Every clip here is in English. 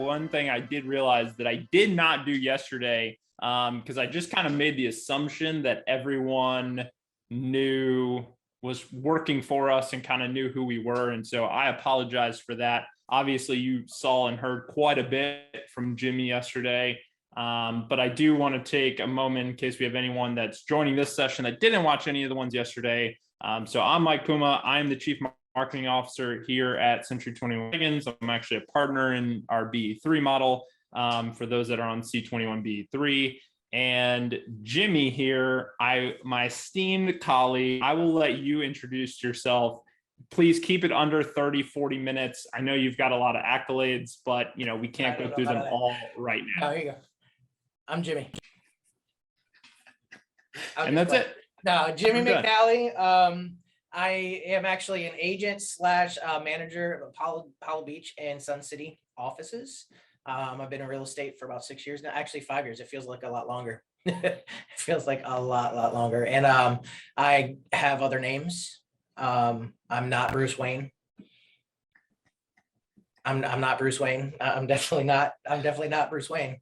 one thing I did realize that I did not do yesterday, because I just kind of made the assumption that everyone was working for us and kind of knew who we were. And so I apologize for that. Obviously, you saw and heard quite a bit from Jimmy yesterday. But I do want to take a moment in case we have anyone that's joining this session that didn't watch any of the ones yesterday. So I'm Mike Puma. I'm the Chief Marketing Officer here at C21 Beggins. I'm actually a partner in our BE3 model, for those that are on C21 BE3. And Jimmy here, my esteemed colleague, I will let you introduce yourself. Please keep it under 30, 40 minutes. I know you've got a lot of accolades, but we can't go through them all right now. Oh, here you go. I'm Jimmy. And that's it. No, Jimmy McNally. I am actually an agent slash manager of Apollo Beach and Sun City offices. I've been in real estate for about 6 years now, actually 5 years. It feels like a lot longer. It feels like a lot longer. And I have other names. I'm not Bruce Wayne. I'm not Bruce Wayne. I'm definitely not Bruce Wayne.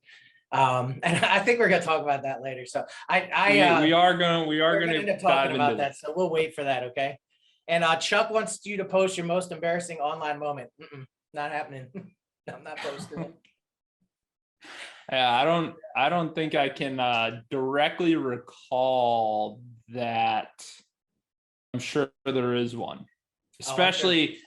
And I think we're gonna talk about that later. So we are gonna end up talking about that. So we'll wait for that, okay? And Chuck wants you to post your most embarrassing online moment. Not happening. I'm not posting it. Yeah, I don't think I can directly recall that. I'm sure there is one, especially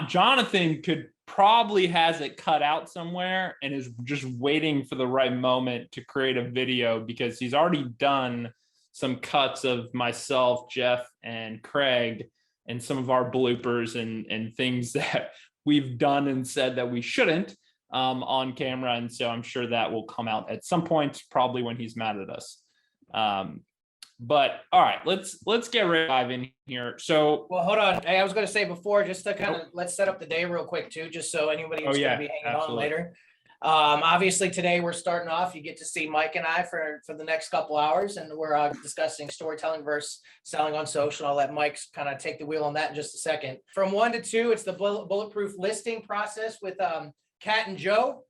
Jonathan probably has it cut out somewhere and is just waiting for the right moment to create a video, because he's already done some cuts of myself, Jeff, and Craig, and some of our bloopers and things that we've done and said that we shouldn't on camera. And so I'm sure that will come out at some point, probably when he's mad at us. But all right, let's get ready to dive in here. So, well, hold on. Hey, I was going to say before, just to kind of let's set up the day real quick too, just so anybody who's going to be hanging on later. Obviously today we're starting off. You get to see Mike and I for the next couple hours, and we're discussing storytelling versus selling on social. I'll let Mike kind of take the wheel on that in just a second. From 1 to 2, it's the bulletproof listing process with Kat and Joe.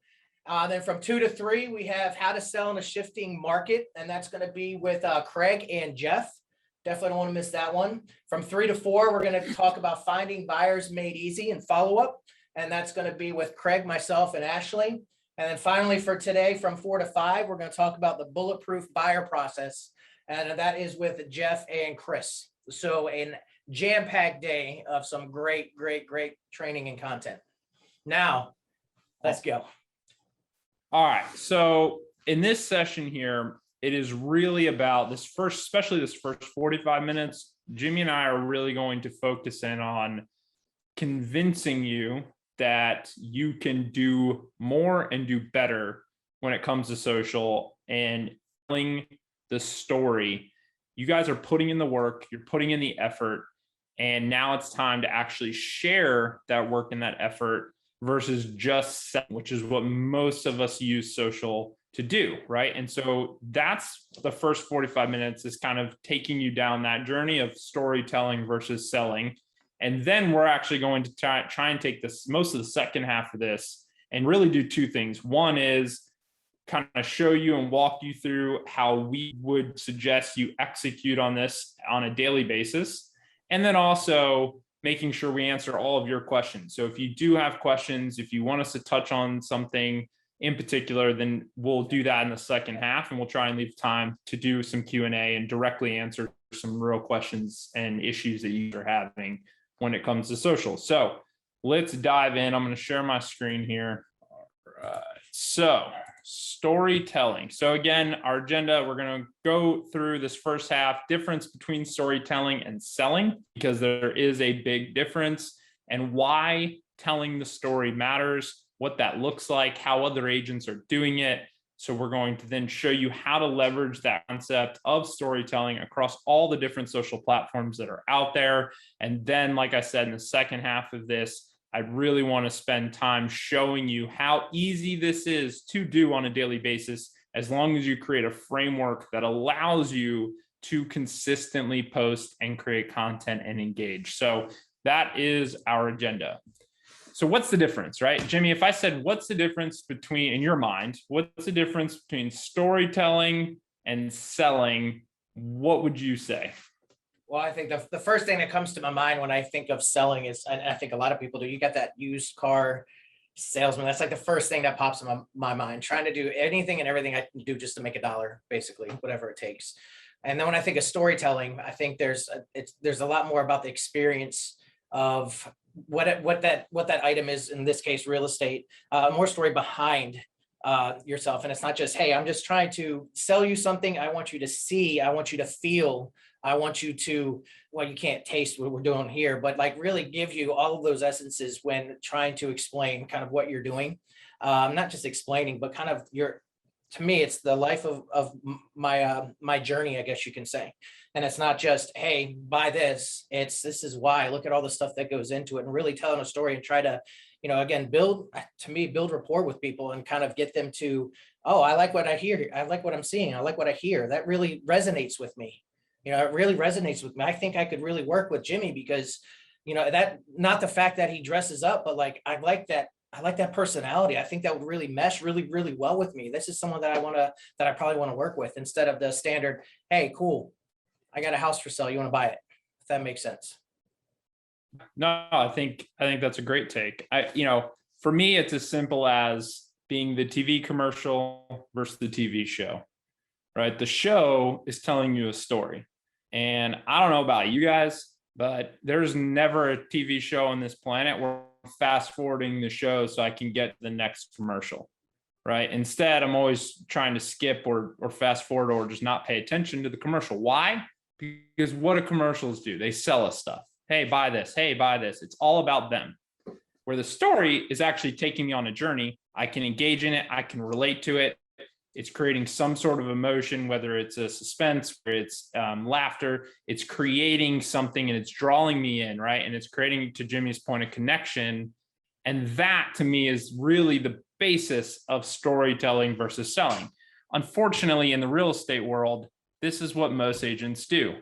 Then from 2 to 3, we have how to sell in a shifting market, and that's going to be with Craig and Jeff. Definitely don't want to miss that one. From 3 to 4, we're going to talk about finding buyers made easy and follow-up, and that's going to be with Craig, myself, and Ashley. And then finally for today, from 4 to 5, we're going to talk about the bulletproof buyer process, and that is with Jeff and Chris. So a jam-packed day of some great training and content. Now, let's go. All right. So in this session here, it is really about especially this first 45 minutes, Jimmy and I are really going to focus in on convincing you that you can do more and do better when it comes to social and telling the story. You guys are putting in the work, you're putting in the effort, and now it's time to actually share that work and that effort versus just selling, which is what most of us use social to do, right? And so that's the first 45 minutes, is kind of taking you down that journey of storytelling versus selling. And then we're actually going to try and take most of the second half of this and really do two things. One is kind of show you and walk you through how we would suggest you execute on this on a daily basis. And then also making sure we answer all of your questions. So if you do have questions, if you want us to touch on something in particular, then we'll do that in the second half, and we'll try and leave time to do some Q&A and directly answer some real questions and issues that you are having when it comes to social. So let's dive in. I'm going to share my screen here. All right. So storytelling. So again, our agenda, we're going to go through this first half, difference between storytelling and selling, because there is a big difference, and why telling the story matters, what that looks like, how other agents are doing it. So we're going to then show you how to leverage that concept of storytelling across all the different social platforms that are out there. And then, like I said, in the second half of this, I really want to spend time showing you how easy this is to do on a daily basis, as long as you create a framework that allows you to consistently post and create content and engage. So that is our agenda. So what's the difference, right? Jimmy, if I said, what's the difference between, in your mind, what's the difference between storytelling and selling? What would you say? Well, I think the first thing that comes to my mind when I think of selling is, and I think a lot of people do, you got that used car salesman. That's like the first thing that pops in my mind, trying to do anything and everything I can do just to make a dollar, basically, whatever it takes. And then when I think of storytelling, I think there's a lot more about the experience of what that item is, in this case, real estate, more story behind yourself. And it's not just, hey, I'm just trying to sell you something. I want you to see, I want you to feel, I want you to, well, you can't taste what we're doing here, but like really give you all of those essences when trying to explain kind of what you're doing. Not just explaining, but kind of to me, it's the life of my journey, I guess you can say. And it's not just, hey, buy this. This is why. Look at all the stuff that goes into it, and really telling a story and try to, again, build rapport with people and kind of get them to, oh, I like what I hear. I like what I'm seeing. I like what I hear. That really resonates with me. It really resonates with me. I think I could really work with Jimmy because, that, not the fact that he dresses up, but like, I like that personality. I think that would really mesh really, really well with me. This is someone that I probably want to work with, instead of the standard, hey, cool, I got a house for sale, you want to buy it? If that makes sense. No, I think that's a great take. For me, it's as simple as being the TV commercial versus the TV show, right? The show is telling you a story. And I don't know about you guys, but there's never a TV show on this planet where I'm fast forwarding the show so I can get to the next commercial, right? Instead, I'm always trying to skip or fast forward or just not pay attention to the commercial. Why? Because what do commercials do? They sell us stuff. Hey, buy this. Hey, buy this. It's all about them. Where the story is actually taking me on a journey. I can engage in it. I can relate to it. It's creating some sort of emotion, whether it's a suspense, or it's laughter. It's creating something and it's drawing me in, right? And it's creating, to Jimmy's point, a connection. And that, to me, is really the basis of storytelling versus selling. Unfortunately, in the real estate world, this is what most agents do.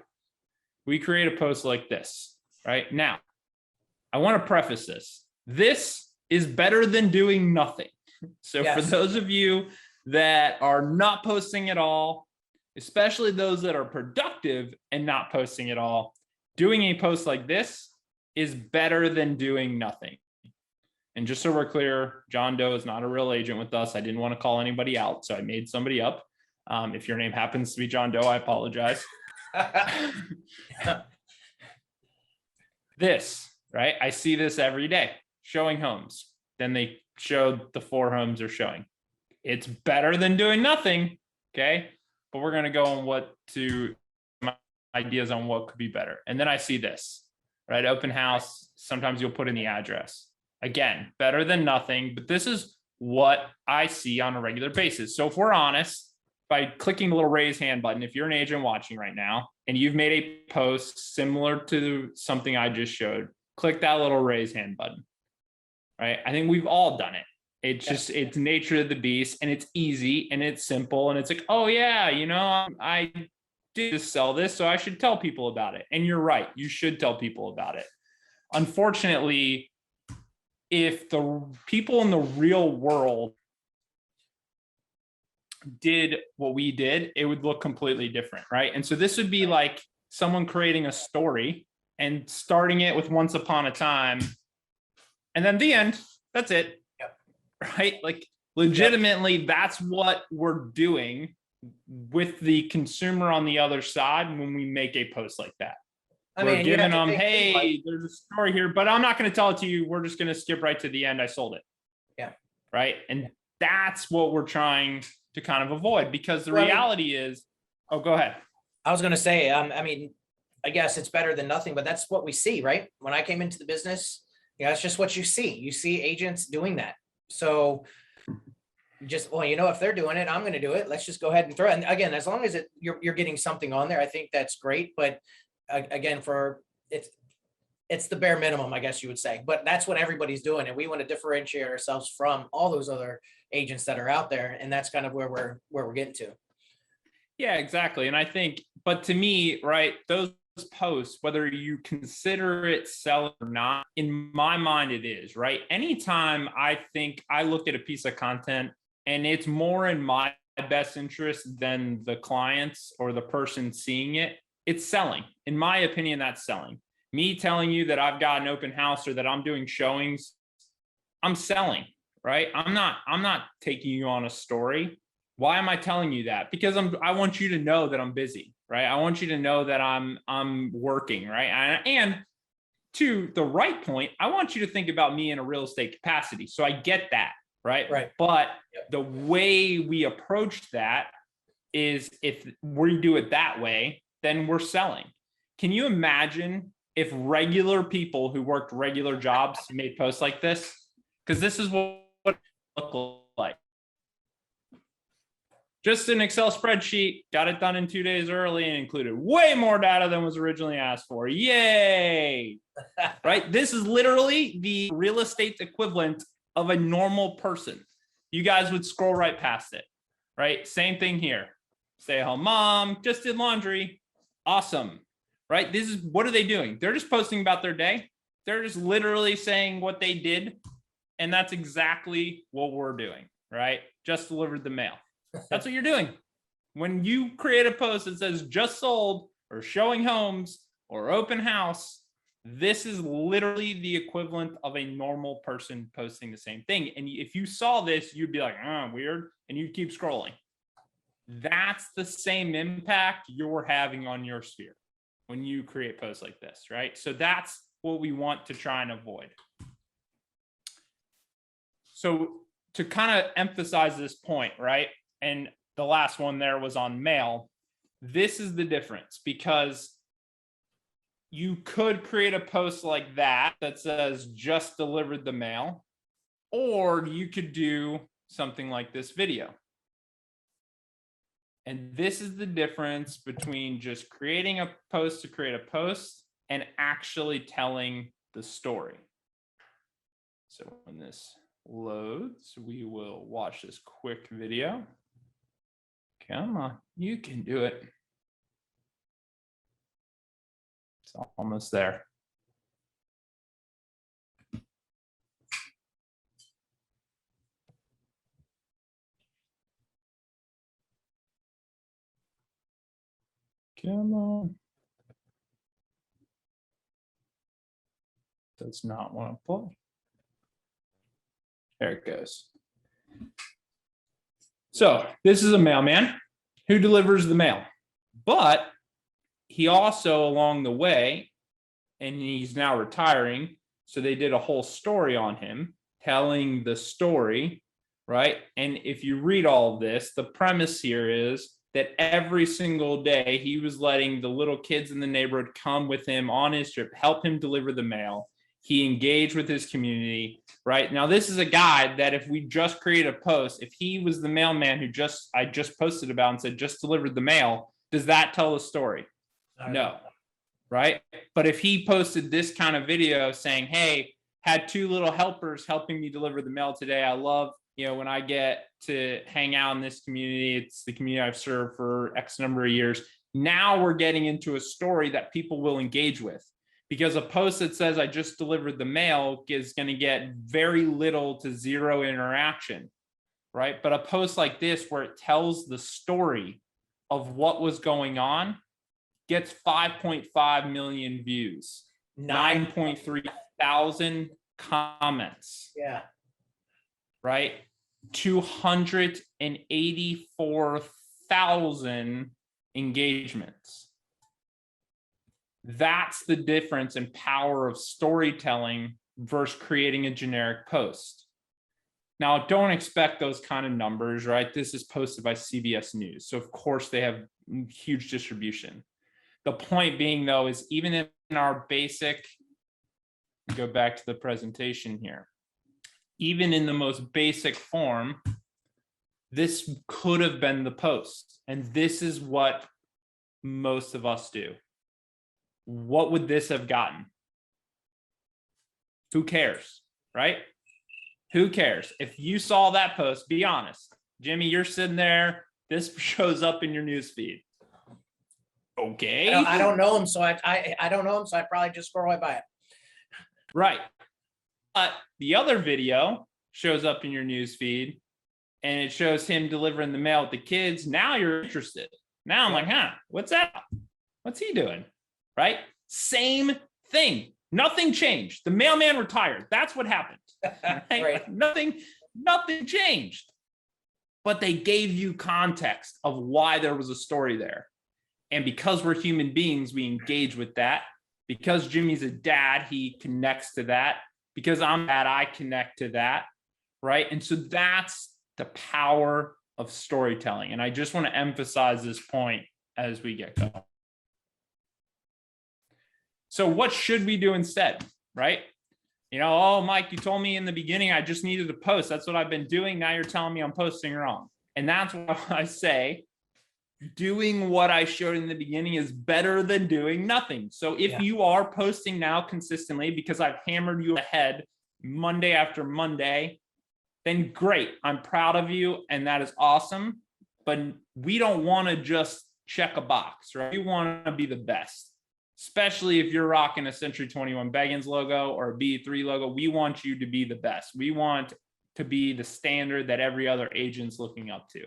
We create a post like this, right? Now, I want to preface this. This is better than doing nothing. So yes, for those of you that are not posting at all, especially those that are productive and not posting at all, doing a post like this is better than doing nothing. And just so we're clear, John Doe is not a real agent with us. I didn't want to call anybody out, so I made somebody up. If your name happens to be John Doe, I apologize. This, right? I see this every day, showing homes. Then they showed the 4 homes they're showing. It's better than doing nothing, okay? But we're going to go on my ideas on what could be better. And then I see this, right? Open house. Sometimes you'll put in the address. Again, better than nothing, but this is what I see on a regular basis. So if we're honest, by clicking the little raise hand button, if you're an agent watching right now and you've made a post similar to something I just showed, click that little raise hand button, right? I think we've all done it. It's just, it's nature of the beast, and it's easy and it's simple. And it's like, oh yeah, I did sell this, so I should tell people about it. And you're right. You should tell people about it. Unfortunately, if the people in the real world did what we did, it would look completely different, right? And so this would be like someone creating a story and starting it with once upon a time, and then the end, that's it. Yep. Right? Like legitimately, that's what we're doing with the consumer on the other side when we make a post like that. We're giving them, hey, there's a story here, but I'm not going to tell it to you. We're just going to skip right to the end. I sold it. Yeah. Right. And that's what we're trying to kind of avoid, because the reality is, oh, go ahead. I was going to say, I guess it's better than nothing, but that's what we see, right? When I came into the business, it's just what you see. You see agents doing that. So just, if they're doing it, I'm going to do it. Let's just go ahead and throw it. And again, as long as you're getting something on there, I think that's great. But again, it's the bare minimum, I guess you would say, but that's what everybody's doing. And we want to differentiate ourselves from all those other agents that are out there. And that's kind of where we're getting to. Yeah, exactly. And I think, but to me, right, those posts, whether you consider it selling or not, in my mind, it is, right? Anytime I think I look at a piece of content and it's more in my best interest than the clients or the person seeing it, it's selling. In my opinion, that's selling. Me telling you that I've got an open house or that I'm doing showings, I'm selling, right? I'm not taking you on a story. Why am I telling you that? Because I want you to know that I'm busy, right? I want you to know that I'm working, right? And to the right point, I want you to think about me in a real estate capacity. So I get that, right? Right. But the way we approach that is, if we do it that way, then we're selling. Can you imagine if regular people who worked regular jobs made posts like this? Because this is what it looked like. Just an Excel spreadsheet, got it done in 2 days early and included way more data than was originally asked for. Yay, right? This is literally the real estate equivalent of a normal person. You guys would scroll right past it, right? Same thing here. Stay-at-home mom, just did laundry. Awesome, right? This is, what are they doing? They're just posting about their day. They're just literally saying what they did. And that's exactly what we're doing, right? Just delivered the mail. That's what you're doing. When you create a post that says just sold or showing homes or open house, this is literally the equivalent of a normal person posting the same thing. And if you saw this, you'd be like, oh, weird. And you'd keep scrolling. That's the same impact you're having on your sphere when you create posts like this, right? So that's what we want to try and avoid. So to kind of emphasize this point, right? And the last one there was on mail. This is the difference, because you could create a post like that that says just delivered the mail, or you could do something like this video. And this is the difference between just creating a post to create a post and actually telling the story. So when this loads, we will watch this quick video. Come on, you can do it. It's almost there. Come on. Does not want to play. There it goes. So this is a mailman who delivers the mail, but he also, along the way, and he's now retiring, so they did a whole story on him, telling the story, right? And if you read all of this, the premise here is that every single day he was letting the little kids in the neighborhood come with him on his trip, help him deliver the mail. He engaged with his community, right? Now, this is a guy that if we just create a post, if he was the mailman who I just posted about and said, just delivered the mail, does that tell a story? No, right? But if he posted this kind of video saying, hey, had 2 little helpers helping me deliver the mail today. I love, when I get to hang out in this community, it's the community I've served for X number of years. Now we're getting into a story that people will engage with. Because a post that says I just delivered the mail is going to get very little to zero interaction, right? But a post like this, where it tells the story of what was going on, gets 5.5 million views, 9.3 thousand comments. Yeah. Right? 284,000 engagements. That's the difference in power of storytelling versus creating a generic post. Now, don't expect those kind of numbers, right? This is posted by CBS News. So of course they have huge distribution. The point being, though, is even in our basic, go back to the presentation here, even in the most basic form, this could have been the post. And this is what most of us do. What would this have gotten? Who cares, right? Who cares? If you saw that post, be honest. Jimmy, you're sitting there, this shows up in your newsfeed. Okay. I don't know him, so I don't know him, so I probably just scroll right by it. Right. But the other video shows up in your news feed and it shows him delivering the mail with the kids. Now you're interested. Now I'm like, what's that? What's he doing? Right? Same thing. Nothing changed. The mailman retired. That's what happened. Right? Right. Nothing changed. But they gave you context of why there was a story there. And because we're human beings, we engage with that. Because Jimmy's a dad, he connects to that. Because I'm dad, I connect to that. Right? And so that's the power of storytelling. And I just want to emphasize this point as we get going. So what should we do instead? Right? Oh, Mike, you told me in the beginning I just needed to post. That's what I've been doing. Now you're telling me I'm posting wrong. And that's why I say doing what I showed in the beginning is better than doing nothing. So if you are posting now consistently, because I've hammered you ahead Monday after Monday, then great. I'm proud of you. And that is awesome. But we don't want to just check a box, right? We want to be the best. Especially if you're rocking a C21 Beggins logo or a BE3 logo, we want you to be the best. We want to be the standard that every other agent's looking up to.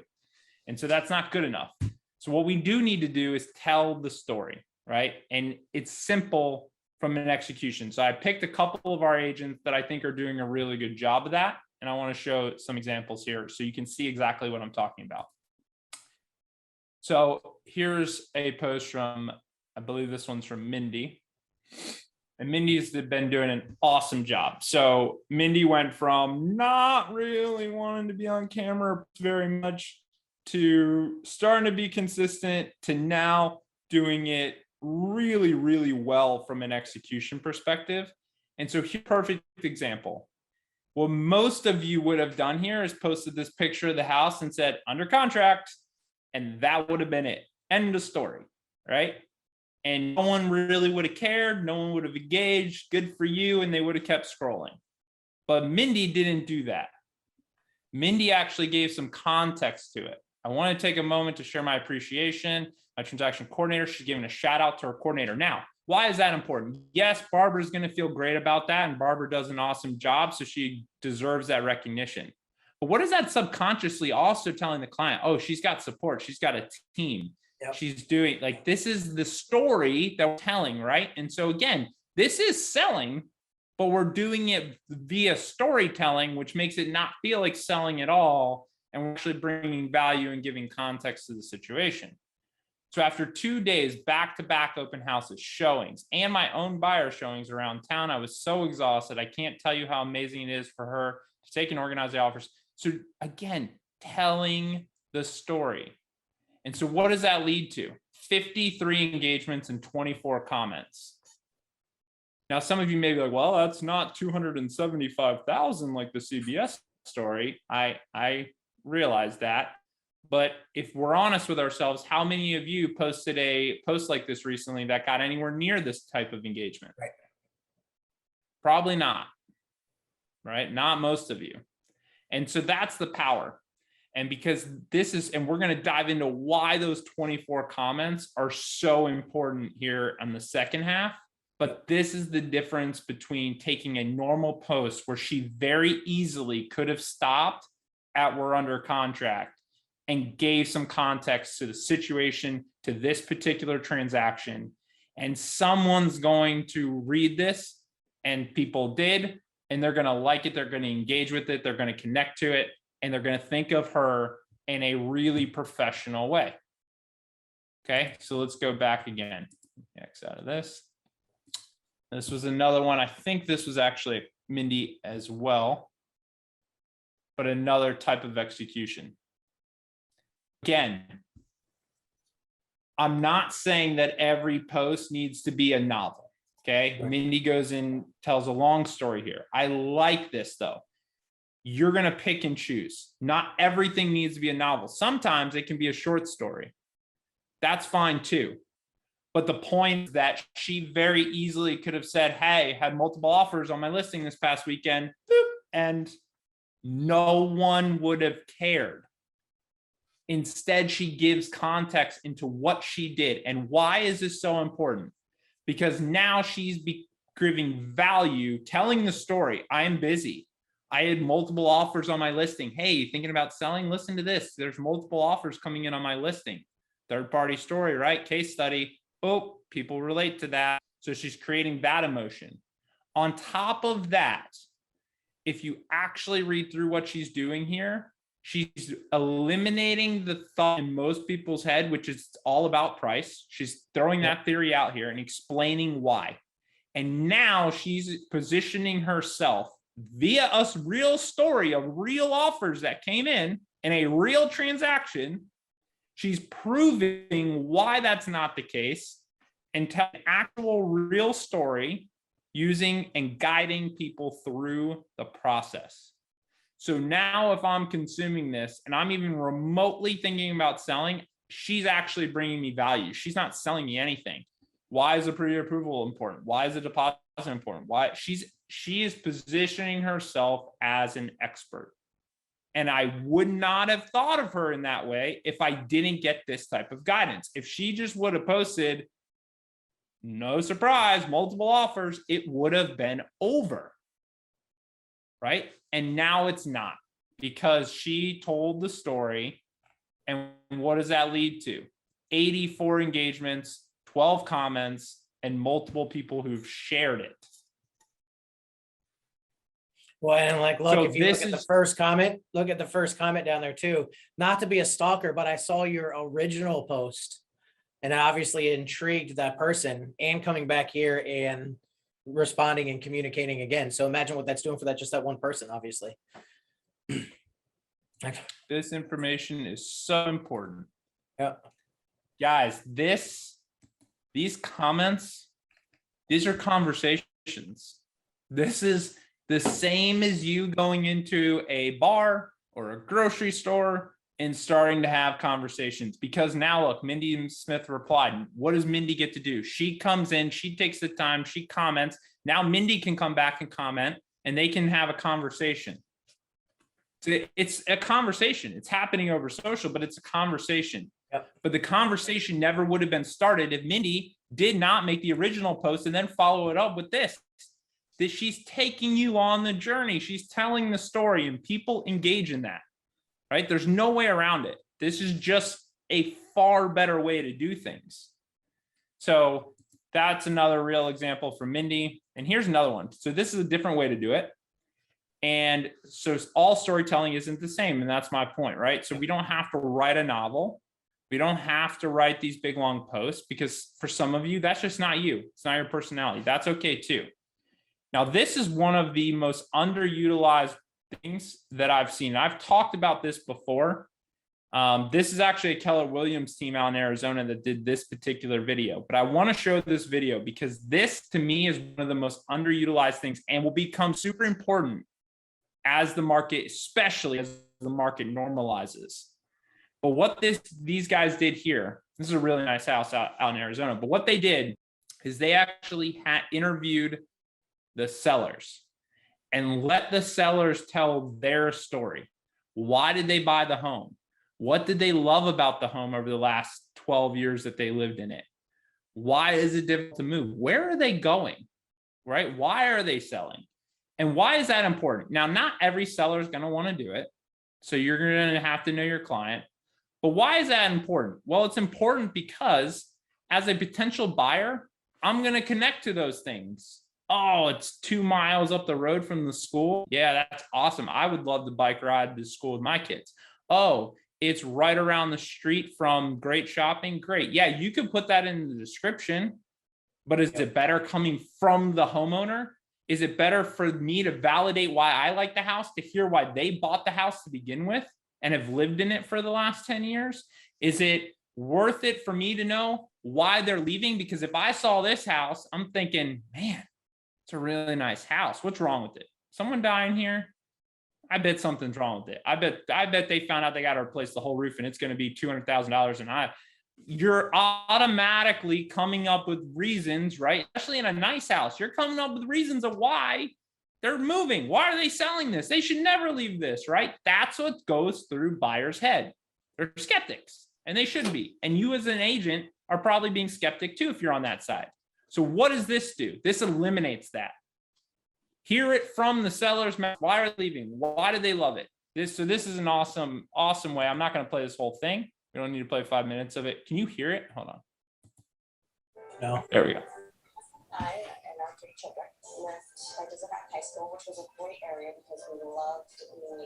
And so that's not good enough. So what we do need to do is tell the story, right? And it's simple from an execution. So I picked a couple of our agents that I think are doing a really good job of that. And I want to show some examples here so you can see exactly what I'm talking about. So here's a post from, I believe this one's from Mindy. And Mindy's been doing an awesome job. So Mindy went from not really wanting to be on camera very much to starting to be consistent to now doing it really, really well from an execution perspective. And so here's a perfect example. What most of you would have done here is posted this picture of the house and said, under contract, and that would have been it. End of story, right? And no one really would have cared. No one would have engaged. Good for you. And they would have kept scrolling. But Mindy didn't do that. Mindy actually gave some context to it. I want to take a moment to share my appreciation. My transaction coordinator, she's giving a shout out to her coordinator. Now, why is that important? Yes, Barbara's going to feel great about that. And Barbara does an awesome job. So she deserves that recognition. But what is that subconsciously also telling the client? Oh, she's got support. She's got a team. Yep. She's doing like, this is the story that we're telling, right? And so again, this is selling, but we're doing it via storytelling, which makes it not feel like selling at all. And we're actually bringing value and giving context to the situation. So after 2 days, back-to-back open houses, showings, and my own buyer showings around town, I was so exhausted. I can't tell you how amazing it is for her to take and organize the offers. So again, telling the story. And so what does that lead to? 53 engagements and 24 comments. Now, some of you may be like, well, that's not 275,000 like the CBS story. I realize that. But if we're honest with ourselves, how many of you posted a post like this recently that got anywhere near this type of engagement? Right. Probably not, right? Not most of you. And so that's the power. And because this is, and we're going to dive into why those 24 comments are so important here on the second half. But this is the difference between taking a normal post where she very easily could have stopped at we're under contract and gave some context to the situation, to this particular transaction. And someone's going to read this, and people did, and they're going to like it. They're going to engage with it. They're going to connect to it, and they're going to think of her in a really professional way. Okay, so let's go back again. X out of this. This was another one. I think this was actually Mindy as well, but another type of execution. Again, I'm not saying that every post needs to be a novel. Okay. Right. Mindy goes in, tells a long story here. I like this though. You're going to pick and choose. Not everything needs to be a novel. Sometimes it can be a short story. That's fine too. But the point is that she very easily could have said, hey, had multiple offers on my listing this past weekend, boop, and no one would have cared. Instead, she gives context into what she did. And why is this so important? Because now she's giving value, telling the story. I am busy. I had multiple offers on my listing. Hey, you thinking about selling? Listen to this. There's multiple offers coming in on my listing. Third-party story, right? Case study. Oh, people relate to that. So she's creating that emotion. On top of that, if you actually read through what she's doing here, she's eliminating the thought in most people's head, which is all about price. She's throwing that theory out here and explaining why. And now she's positioning herself via a real story of real offers that came in a real transaction. She's proving why that's not the case and telling an actual real story using and guiding people through the process. So now if I'm consuming this and I'm even remotely thinking about selling, she's actually bringing me value. She's not selling me anything. Why is the pre-approval important? Why is the deposit important? Why she is positioning herself as an expert. And I would not have thought of her in that way if I didn't get this type of guidance. If she just would have posted, no surprise, multiple offers, it would have been over. Right? And now it's not, because she told the story. And what does that lead to? 84 engagements, 12 comments, and multiple people who've shared it. Well, and like, look, so if you look at the first comment, look at the first comment down there too. Not to be a stalker, but I saw your original post and obviously intrigued that person, and coming back here and responding and communicating again. So imagine what that's doing for that, just that one person, obviously. This information is so important. Yeah. Guys, these comments, these are conversations. This is the same as you going into a bar or a grocery store and starting to have conversations. Because now look, Mindy Smith replied. What does Mindy get to do? She comes in, she takes the time, she comments. Now Mindy can come back and comment, and they can have a conversation. So it's a conversation. It's happening over social, but it's a conversation. Yep. But the conversation never would have been started if Mindy did not make the original post and then follow it up with this. That she's taking you on the journey. She's telling the story, and people engage in that, right? There's no way around it. This is just a far better way to do things. So that's another real example from Mindy. And here's another one. So this is a different way to do it. And so all storytelling isn't the same. And that's my point, right? So we don't have to write a novel. We don't have to write these big, long posts, because for some of you, that's just not you. It's not your personality. That's okay too. Now, this is one of the most underutilized things that I've seen. I've talked about this before. This is actually a Keller Williams team out in Arizona that did this particular video, but I want to show this video because this to me is one of the most underutilized things and will become super important as the market, especially as the market normalizes. But what these guys did here, this is a really nice house out in Arizona, but what they did is they actually interviewed the sellers and let the sellers tell their story. Why did they buy the home? What did they love about the home over the last 12 years that they lived in it? Why is it difficult to move? Where are they going, right? Why are they selling? And why is that important? Now, not every seller is going to want to do it. So you're going to have to know your client. But why is that important? Well, it's important because as a potential buyer, I'm going to connect to those things. Oh, it's 2 miles up the road from the school. Yeah, that's awesome. I would love to bike ride to school with my kids. Oh, it's right around the street from great shopping. Great. Yeah, you could put that in the description, but is it better coming from the homeowner? Is it better for me to validate why I like the house, to hear why they bought the house to begin with and have lived in it for the last 10 years? Is it worth it for me to know why they're leaving? Because if I saw this house, I'm thinking, man, it's a really nice house. What's wrong with it? Someone dying here? I bet something's wrong with it. I bet they found out they got to replace the whole roof and it's going to be $200,000. And you're automatically coming up with reasons, right? Especially in a nice house, you're coming up with reasons of why they're moving. Why are they selling this? They should never leave this, right? That's what goes through buyer's head. They're skeptics, and they should be. And you as an agent are probably being skeptic too if you're on that side. So what does this do? This eliminates that. Hear it from the seller's mouth. Why are they leaving? Why do they love it? This is an awesome, awesome way. I'm not going to play this whole thing. We don't need to play 5 minutes of it. Can you hear it? Hold on. No. There we go. I and our 3 children lived at Elizabeth High School, which was a great area because we loved the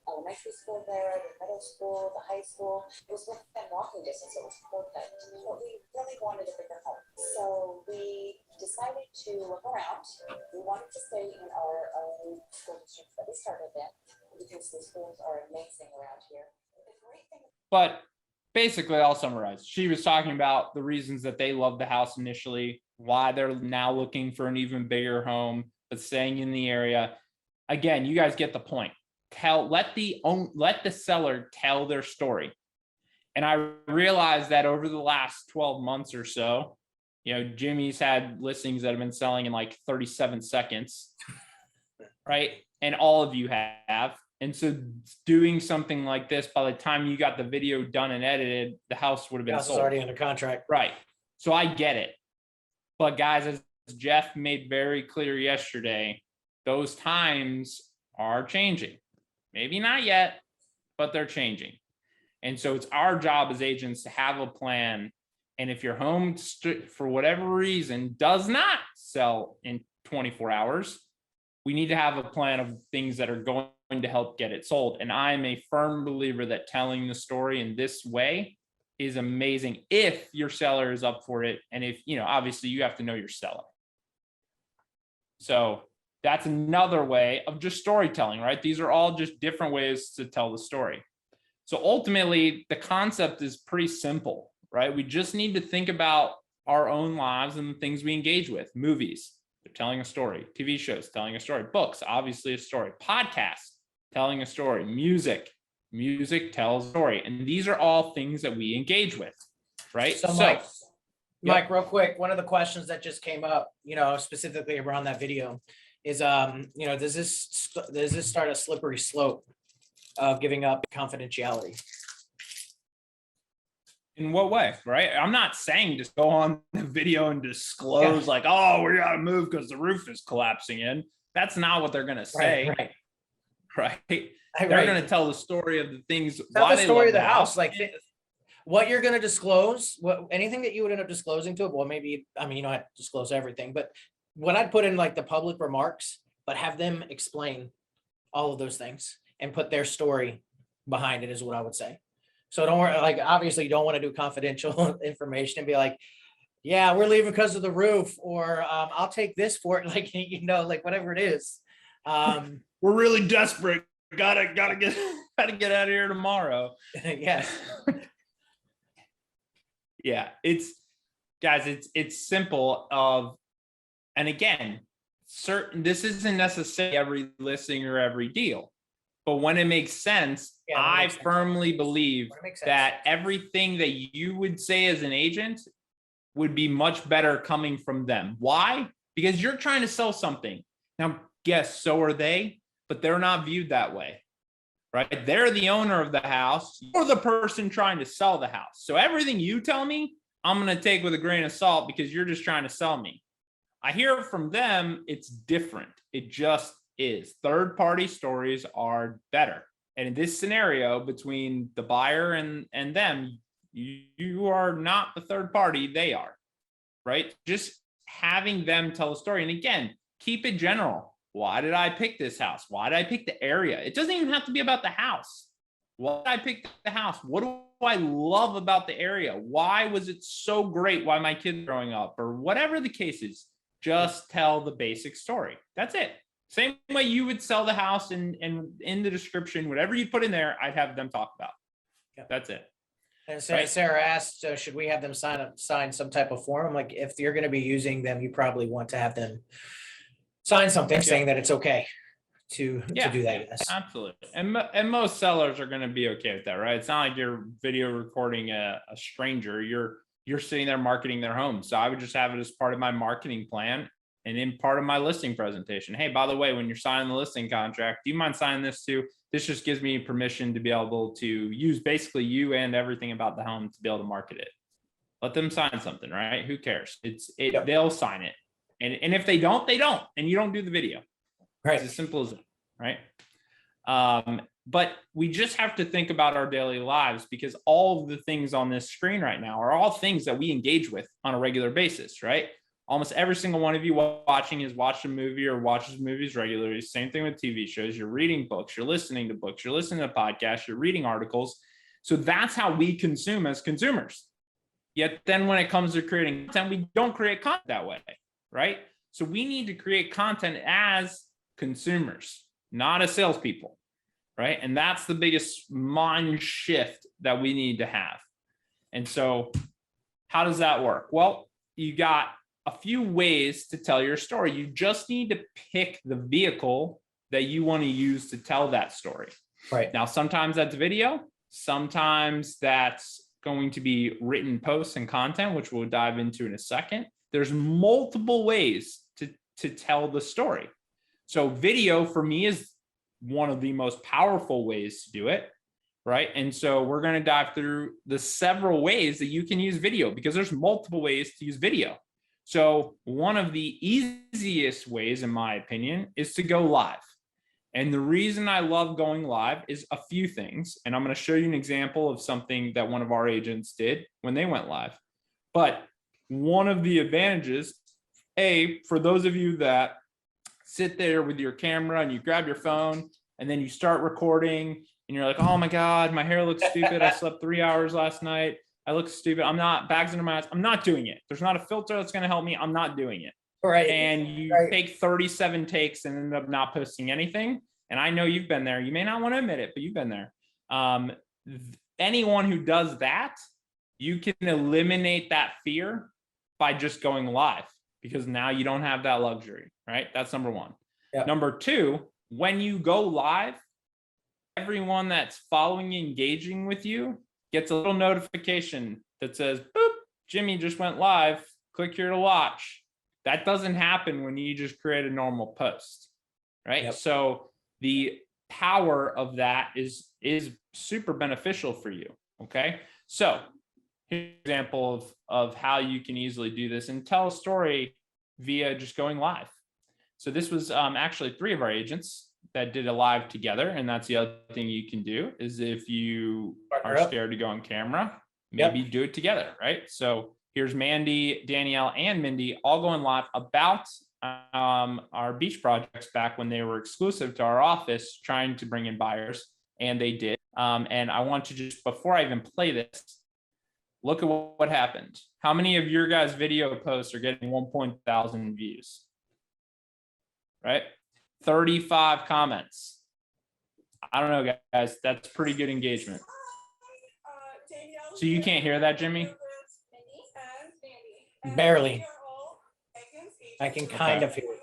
elementary school there, the middle school, the high school. It was within walking distance. It was perfect. But we really wanted a bigger home. So we decided to look around. We wanted to stay in our own school districts that we started in because the schools are amazing around here. The great thing. But basically, I'll summarize. She was talking about the reasons that they loved the house initially, why they're now looking for an even bigger home, but staying in the area. Again, you guys get the point. Let the seller tell their story. And I realized that over the last 12 months or so, Jimmy's had listings that have been selling in like 37 seconds, right? And all of you have. And so doing something like this, by the time you got the video done and edited, the house would have been sold. House is already under contract. Right. So I get it. But guys, as Jeff made very clear yesterday, those times are changing. Maybe not yet, but they're changing. And so it's our job as agents to have a plan. And if your home, for whatever reason, does not sell in 24 hours, we need to have a plan of things that are going to help get it sold. And I'm a firm believer that telling the story in this way is amazing if your seller is up for it. And if, obviously you have to know your seller. So that's another way of just storytelling, right? These are all just different ways to tell the story. So ultimately, the concept is pretty simple, right? We just need to think about our own lives and the things we engage with. Movies, they're telling a story. TV shows, telling a story. Books, obviously a story. Podcasts, telling a story. Music tells a story. And these are all things that we engage with, right? So Mike, real quick, one of the questions that just came up, specifically around that video is, does this start a slippery slope of giving up confidentiality? In what way, right? I'm not saying just go on the video and disclose like, oh, we got to move because the roof is collapsing in. That's not what they're going to say. Right. They're going to tell the story of the things. Why the story of the house, like what you're going to disclose, anything that you would end up disclosing to it. Well, maybe, you don't have to disclose everything, but what I'd put in like the public remarks, but have them explain all of those things and put their story behind it is what I would say. So don't worry, like obviously you don't want to do confidential information and be like, yeah, we're leaving because of the roof, or I'll take this for it, like, like whatever it is. We're really desperate. Gotta get out of here tomorrow. Yeah. Yeah, it's simple and again, this isn't necessarily every listing or every deal, but when it makes sense, I firmly believe that everything that you would say as an agent would be much better coming from them. Why? Because you're trying to sell something. Now, yes, so are they, but they're not viewed that way, right? They're the owner of the house. You're the person trying to sell the house. So everything you tell me, I'm going to take with a grain of salt because you're just trying to sell me. I hear from them, it's different. It just is. Third-party stories are better. And in this scenario, between the buyer and them, you are not the third party, they are, right? Just having them tell a story. And again, keep it general. Why did I pick this house? Why did I pick the area? It doesn't even have to be about the house. Why did I pick the house? What do I love about the area? Why was it so great? Why my kids growing up, or whatever the case is, just tell the basic story. That's it. Same way you would sell the house, and in the description, whatever you put in there, I'd have them talk about. Yeah. That's it. And so Sarah asked, should we have them sign some type of form? I'm like, if you're going to be using them, you probably want to have them sign something saying that it's okay to do that. Yes, absolutely. And most sellers are going to be okay with that, right? It's not like you're video recording a stranger. You're sitting there marketing their home. So I would just have it as part of my marketing plan. And in part of my listing presentation, hey, by the way, when you're signing the listing contract, do you mind signing this too? This just gives me permission to be able to use basically you and everything about the home to be able to market it. Let them sign something, right? Who cares? Yep. They'll sign it. And if they don't, they don't. And you don't do the video. Right. It's as simple as that, right? But we just have to think about our daily lives, because all of the things on this screen right now are all things that we engage with on a regular basis, right? Almost every single one of you watching has watched a movie or watches movies regularly. Same thing with TV shows. You're reading books, you're listening to books, you're listening to podcasts, you're reading articles. So that's how we consume as consumers. Yet then when it comes to creating content, we don't create content that way, right? So we need to create content as consumers, not as salespeople, right? And that's the biggest mind shift that we need to have. And so how does that work? Well, you got a few ways to tell your story. You just need to pick the vehicle that you want to use to tell that story. Right. Now, sometimes that's video, sometimes that's going to be written posts and content, which we'll dive into in a second. There's multiple ways to tell the story. So video for me is one of the most powerful ways to do it, right? And so we're going to dive through the several ways that you can use video, because there's multiple ways to use video. So one of the easiest ways, in my opinion, is to go live. And the reason I love going live is a few things. And I'm going to show you an example of something that one of our agents did when they went live. But one of the advantages, for those of you that sit there with your camera and you grab your phone and then you start recording and you're like, oh my God, my hair looks stupid. I slept 3 hours last night. I look stupid. I'm not, bags under my eyes. I'm not doing it. There's not a filter that's going to help me. I'm not doing it. Right. And you take 37 takes and end up not posting anything. And I know you've been there. You may not want to admit it, but you've been there. Anyone who does that, you can eliminate that fear by just going live, because now you don't have that luxury, right? That's number one. Yep. Number two, when you go live, everyone that's following, engaging with you gets a little notification that says, boop, Jimmy just went live. Click here to watch. That doesn't happen when you just create a normal post, right? Yep. So the power of that is super beneficial for you, okay? So here's an example of how you can easily do this and tell a story via just going live. So this was actually 3 of our agents that did a live together. And that's the other thing you can do, is if you are scared to go on camera, maybe do it together, right? So here's Mandy, Danielle, and Mindy all going live about our beach projects back when they were exclusive to our office, trying to bring in buyers, and they did. And I want to just, before I even play this, look at what happened. How many of your guys' video posts are getting 1,000 views? Right? 35 comments. I don't know, guys. That's pretty good engagement. So you can't hear that, Jimmy? Barely. I can kind of hear it.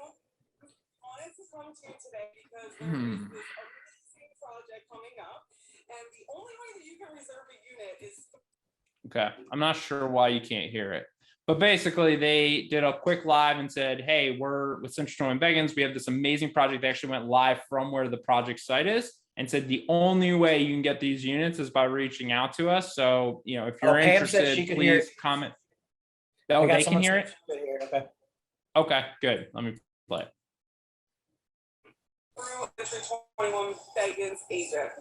Okay, I'm not sure why you can't hear it, but basically they did a quick live and said, hey, we're with C21 Beggins. We have this amazing project. They actually went live from where the project site is, and said the only way you can get these units is by reaching out to us. So, you know, if you're interested, please comment. Oh, they can hear it? Okay, good. Let me play it. C21 Beggins agent.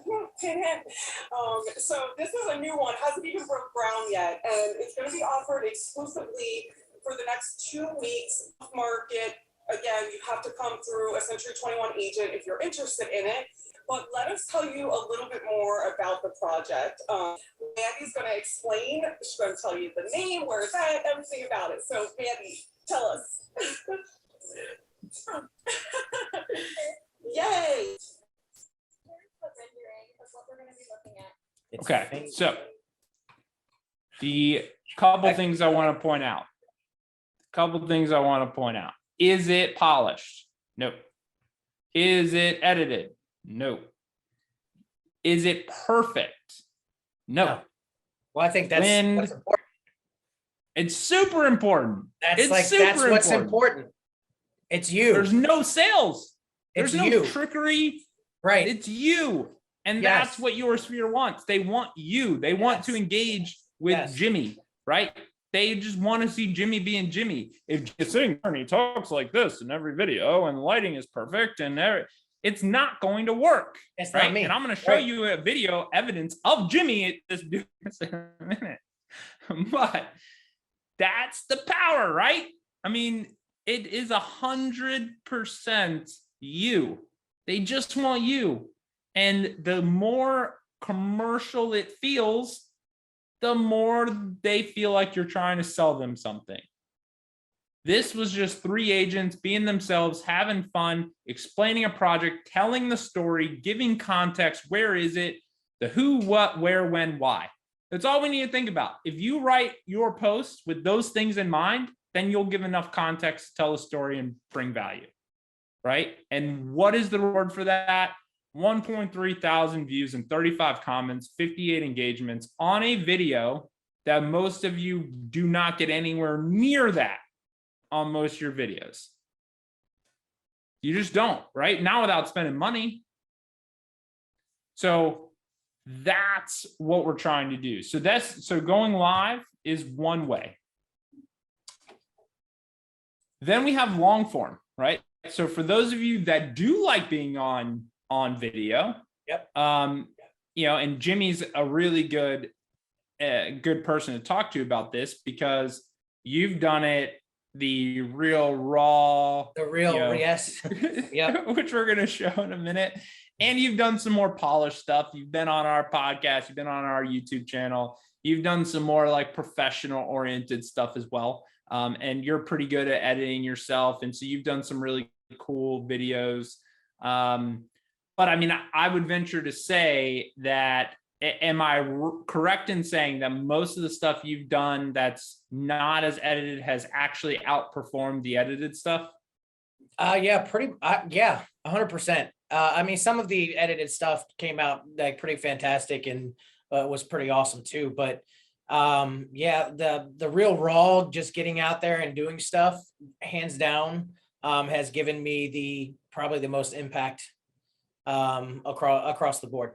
So this is a new one, hasn't even broke ground yet, and it's going to be offered exclusively for the next 2 weeks. Market, again, you have to come through a C21 agent if you're interested in it. But let us tell you a little bit more about the project. Mandy's going to explain. She's going to tell you the name, where it's at, everything about it. So Mandy, tell us. Yay! Okay, so the couple things I want to point out. Is it polished? Nope. Is it edited? No. Is it perfect? No. Well, I think that's important. It's super important. That's what's important. It's you. There's no sales. There's It's no you. trickery. Right. It's you. And Yes. that's what your sphere wants. They want you. They want to engage with Jimmy, right? They just want to see Jimmy being Jimmy. If you're sitting there and he talks like this in every video and the lighting is perfect and it's not going to work. It's right? not me. And I'm going to show you a video evidence of Jimmy at this in a minute. But that's the power, right? I mean, it is 100% you. They just want you. And the more commercial it feels, the more they feel like you're trying to sell them something. This was just 3 agents being themselves, having fun, explaining a project, telling the story, giving context. Where is it? The who, what, where, when, why. That's all we need to think about. If you write your post with those things in mind, then you'll give enough context to tell a story and bring value, right? And what is the reward for that? 1.3 thousand views and 35 comments, 58 engagements on a video that most of you do not get anywhere near that on most of your videos. You just don't, right? Not without spending money. So that's what we're trying to do. So going live is one way. Then we have long form, right? So for those of you that do like being on video, you know, and Jimmy's a really good person to talk to about this because you've done it the real raw, yes, which we're going to show in a minute. And you've done some more polished stuff. You've been on our podcast, you've been on our YouTube channel, you've done some more like professional oriented stuff as well. And you're pretty good at editing yourself. And so you've done some really cool videos. But I mean, I would venture to say that, am I correct in saying that most of the stuff you've done that's not as edited has actually outperformed the edited stuff? Yeah, 100%. I mean, some of the edited stuff came out like pretty fantastic and was pretty awesome too. But yeah, the real raw, just getting out there and doing stuff, hands down, has given me probably the most impact across the board,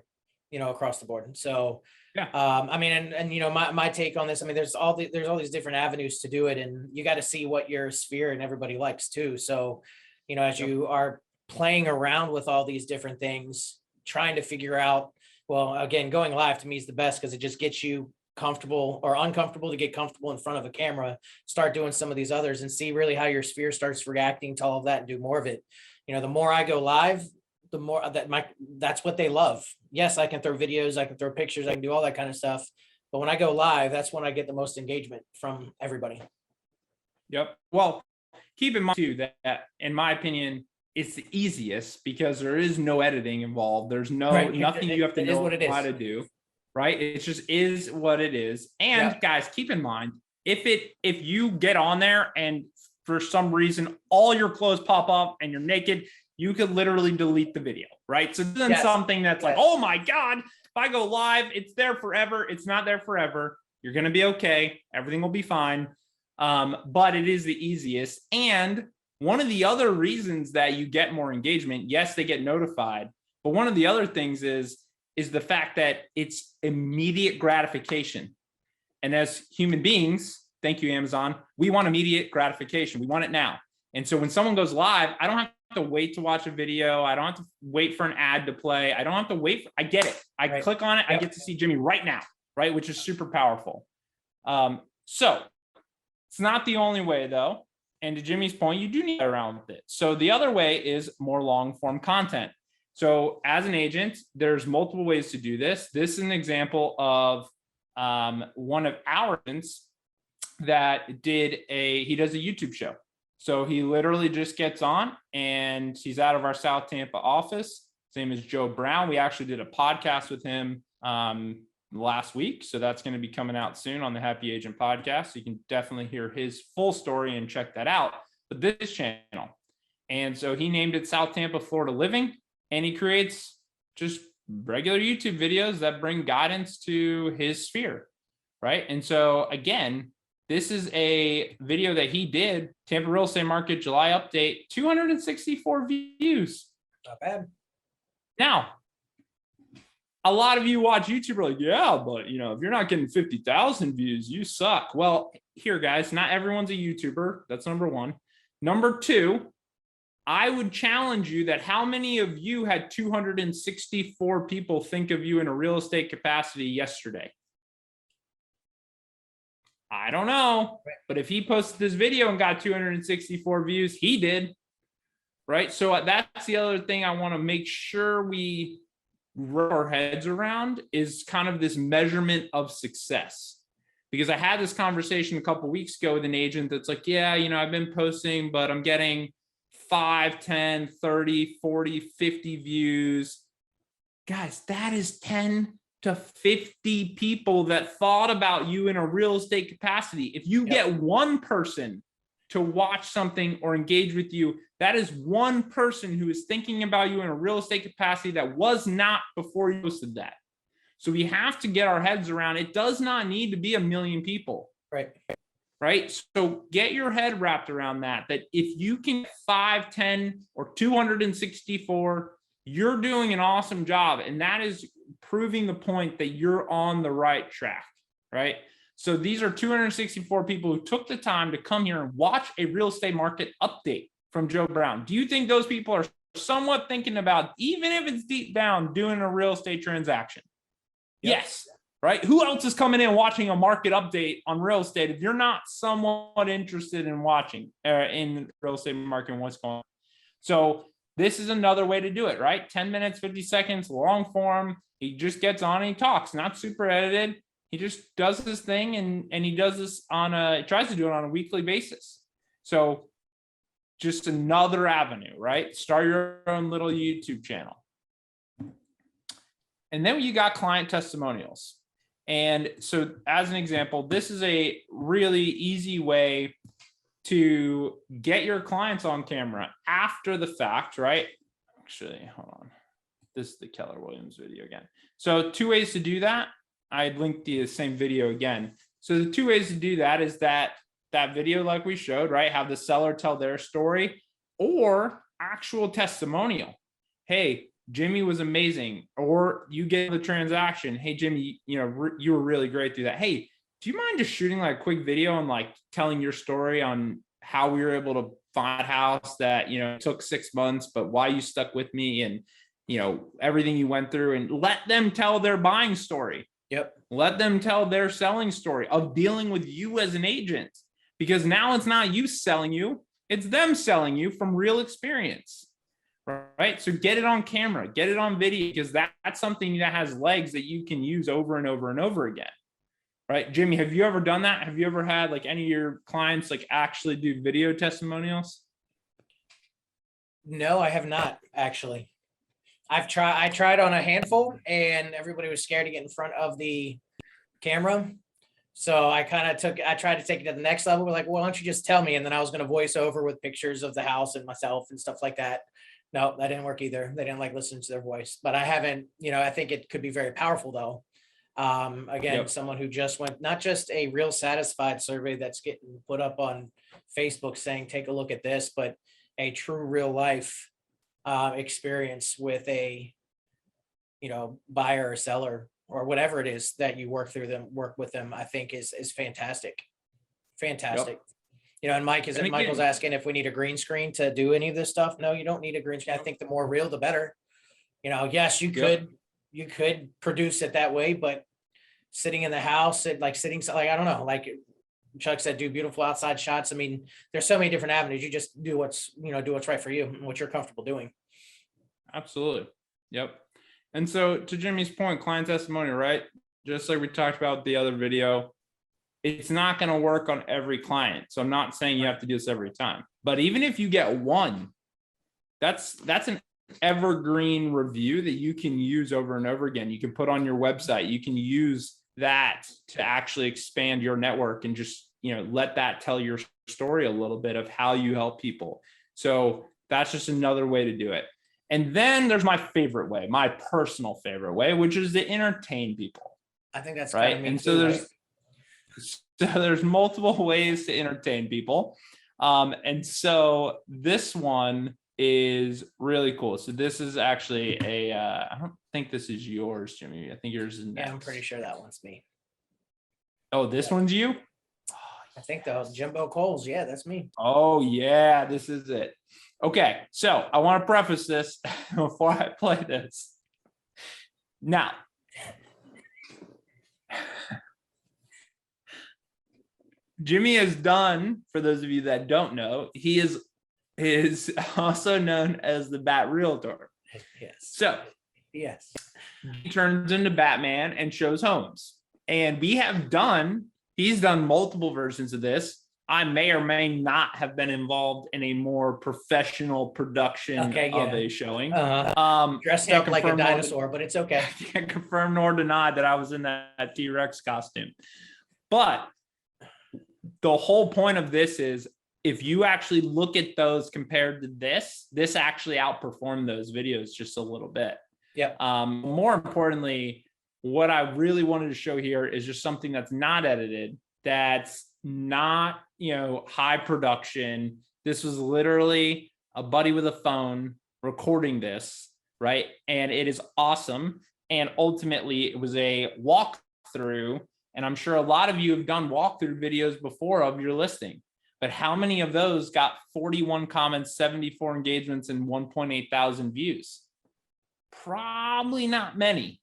across the board. So yeah, I mean, and you know, my take on this, I mean, there's all these different avenues to do it, and you got to see what your sphere and everybody likes too. So, you know, as you are playing around with all these different things, trying to figure out, well, again, going live to me is the best because it just gets you comfortable or uncomfortable to get comfortable in front of a camera, start doing some of these others and see really how your sphere starts reacting to all of that and do more of it. You know, the more I go live, the more that's what they love. Yes, I can throw videos, I can throw pictures, I can do all that kind of stuff. But when I go live, that's when I get the most engagement from everybody. Yep. Well, keep in mind too that in my opinion, it's the easiest because there is no editing involved. There's nothing you have to know how to do, right? It just is what it is. And guys, keep in mind, if you get on there and for some reason all your clothes pop up and you're naked, you could literally delete the video, right? So this isn't something that's like, oh my God, if I go live, it's there forever. It's not there forever. You're going to be okay. Everything will be fine. But it is the easiest. And one of the other reasons that you get more engagement, yes, they get notified, but one of the other things is the fact that it's immediate gratification. And as human beings, thank you, Amazon, we want immediate gratification. We want it now. And so when someone goes live, I don't have to wait to watch a video. I don't have to wait for an ad to play. I don't have to wait. I get it. I click on it. I get to see Jimmy right now, right? Which is super powerful. So it's not the only way though. And to Jimmy's point, you do need to get around with it. So the other way is more long form content. So as an agent, there's multiple ways to do this. This is an example of one of our agents that he does a YouTube show. So he literally just gets on and he's out of our South Tampa office. His name is Joe Brown. We actually did a podcast with him last week. So that's going to be coming out soon on the Happy Agent podcast. So you can definitely hear his full story and check that out. But this channel. And so he named it South Tampa, Florida Living. And he creates just regular YouTube videos that bring guidance to his sphere. Right. And so again, This is a video that he did, Tampa real estate market July update, 264 views. Not bad. Now, a lot of you watch YouTube are like, yeah, but you know, if you're not getting 50,000 views, you suck. Well, here guys, not everyone's a YouTuber. That's number one. Number two, I would challenge you that how many of you had 264 people think of you in a real estate capacity yesterday? I don't know, but if he posted this video and got 264 views, he did, right? So that's the other thing I want to make sure we wrap our heads around is kind of this measurement of success. Because I had this conversation a couple of weeks ago with an agent that's like, yeah, you know, I've been posting, but I'm getting 5, 10, 30, 40, 50 views. Guys, that is 10 to 50 people that thought about you in a real estate capacity. If you get one person to watch something or engage with you, that is one person who is thinking about you in a real estate capacity that was not before you posted that. So we have to get our heads around, it does not need to be 1 million people. Right. So get your head wrapped around that if you can get 5, 10, or 264, you're doing an awesome job. And that is proving the point that you're on the right track, right? So these are 264 people who took the time to come here and watch a real estate market update from Joe Brown. Do you think those people are somewhat thinking about, even if it's deep down, doing a real estate transaction? Yes. Right? Who else is coming in watching a market update on real estate if you're not somewhat interested in watching in real estate market and what's going on? So this is another way to do it, right? 10 minutes, 50 seconds, long form. He just gets on and he talks, not super edited. He just does his thing and he does this tries to do it on a weekly basis. So just another avenue, right? Start your own little YouTube channel. And then you got client testimonials. And so as an example, this is a really easy way to get your clients on camera after the fact, right? Actually, hold on. This is the Keller Williams video again. So 2 ways to do that. I'd link the same video again. So the 2 ways to do that is that video like we showed, right? Have the seller tell their story or actual testimonial. Hey, Jimmy was amazing. Or you get the transaction. Hey, Jimmy, you know, you were really great through that. Hey, do you mind just shooting like a quick video and like telling your story on how we were able to find a house that, you know, took 6 months, but why you stuck with me and, you know, everything you went through, and let them tell their buying story. Let them tell their selling story of dealing with you as an agent, because now it's not you selling you, it's them selling you from real experience. Right? So get it on camera, get it on video, because that's something that has legs that you can use over and over and over again. Right? Jimmy, have you ever done that? Have you ever had like any of your clients like actually do video testimonials? No, I have not actually. I tried on a handful and everybody was scared to get in front of the camera. So I tried to take it to the next level. We're like, well, why don't you just tell me? And then I was going to voice over with pictures of the house and myself and stuff like that. No, that didn't work either. They didn't like listening to their voice, but I haven't, you know, I think it could be very powerful though. Again, someone who just went, not just a real satisfied survey that's getting put up on Facebook saying, take a look at this, but a true real life experience with a, you know, buyer or seller or whatever it is that you work with them, I think is fantastic. Fantastic. You know, and Michael's asking if we need a green screen to do any of this stuff. No, you don't need a green screen. I think the more real, the better. You know, yes, you could produce it that way, but sitting in the house, I don't know, like Chuck said, do beautiful outside shots. I mean, there's so many different avenues. You just do what's right for you and what you're comfortable doing. Absolutely. Yep. And so to Jimmy's point, client testimonial, right? Just like we talked about the other video, it's not going to work on every client. So I'm not saying you have to do this every time, but even if you get one, that's an evergreen review that you can use over and over again. You can put on your website. You can use that to actually expand your network and just, you know, let that tell your story a little bit of how you help people. So that's just another way to do it. And then there's my favorite way, my personal favorite way, which is to entertain people. I think that's right. And so So there's multiple ways to entertain people. And so this one is really cool. So this is actually a, I don't think this is yours, Jimmy. I think yours is next. Yeah, I'm pretty sure that one's me. Oh, this one's you? I think that was Jimbo Coles. Yeah, that's me. Oh yeah, this is it. Okay, so I want to preface this before I play this. Now, Jimmy has done, for those of you that don't know, he is also known as the Bat Realtor. Yes. So yes, he turns into Batman and shows homes. And he's done multiple versions of this. I may or may not have been involved in a more professional production of a showing. Dressed up like a dinosaur, but it's okay. I can't confirm nor deny that I was in that T-Rex costume. But the whole point of this is, if you actually look at those compared to this actually outperformed those videos just a little bit. Yeah. More importantly, what I really wanted to show here is just something that's not edited, that's not, high production. This was literally a buddy with a phone recording this, right? And it is awesome. And ultimately it was a walkthrough. And I'm sure a lot of you have done walkthrough videos before of your listing, but how many of those got 41 comments, 74 engagements, and 1.8 thousand views? Probably not many,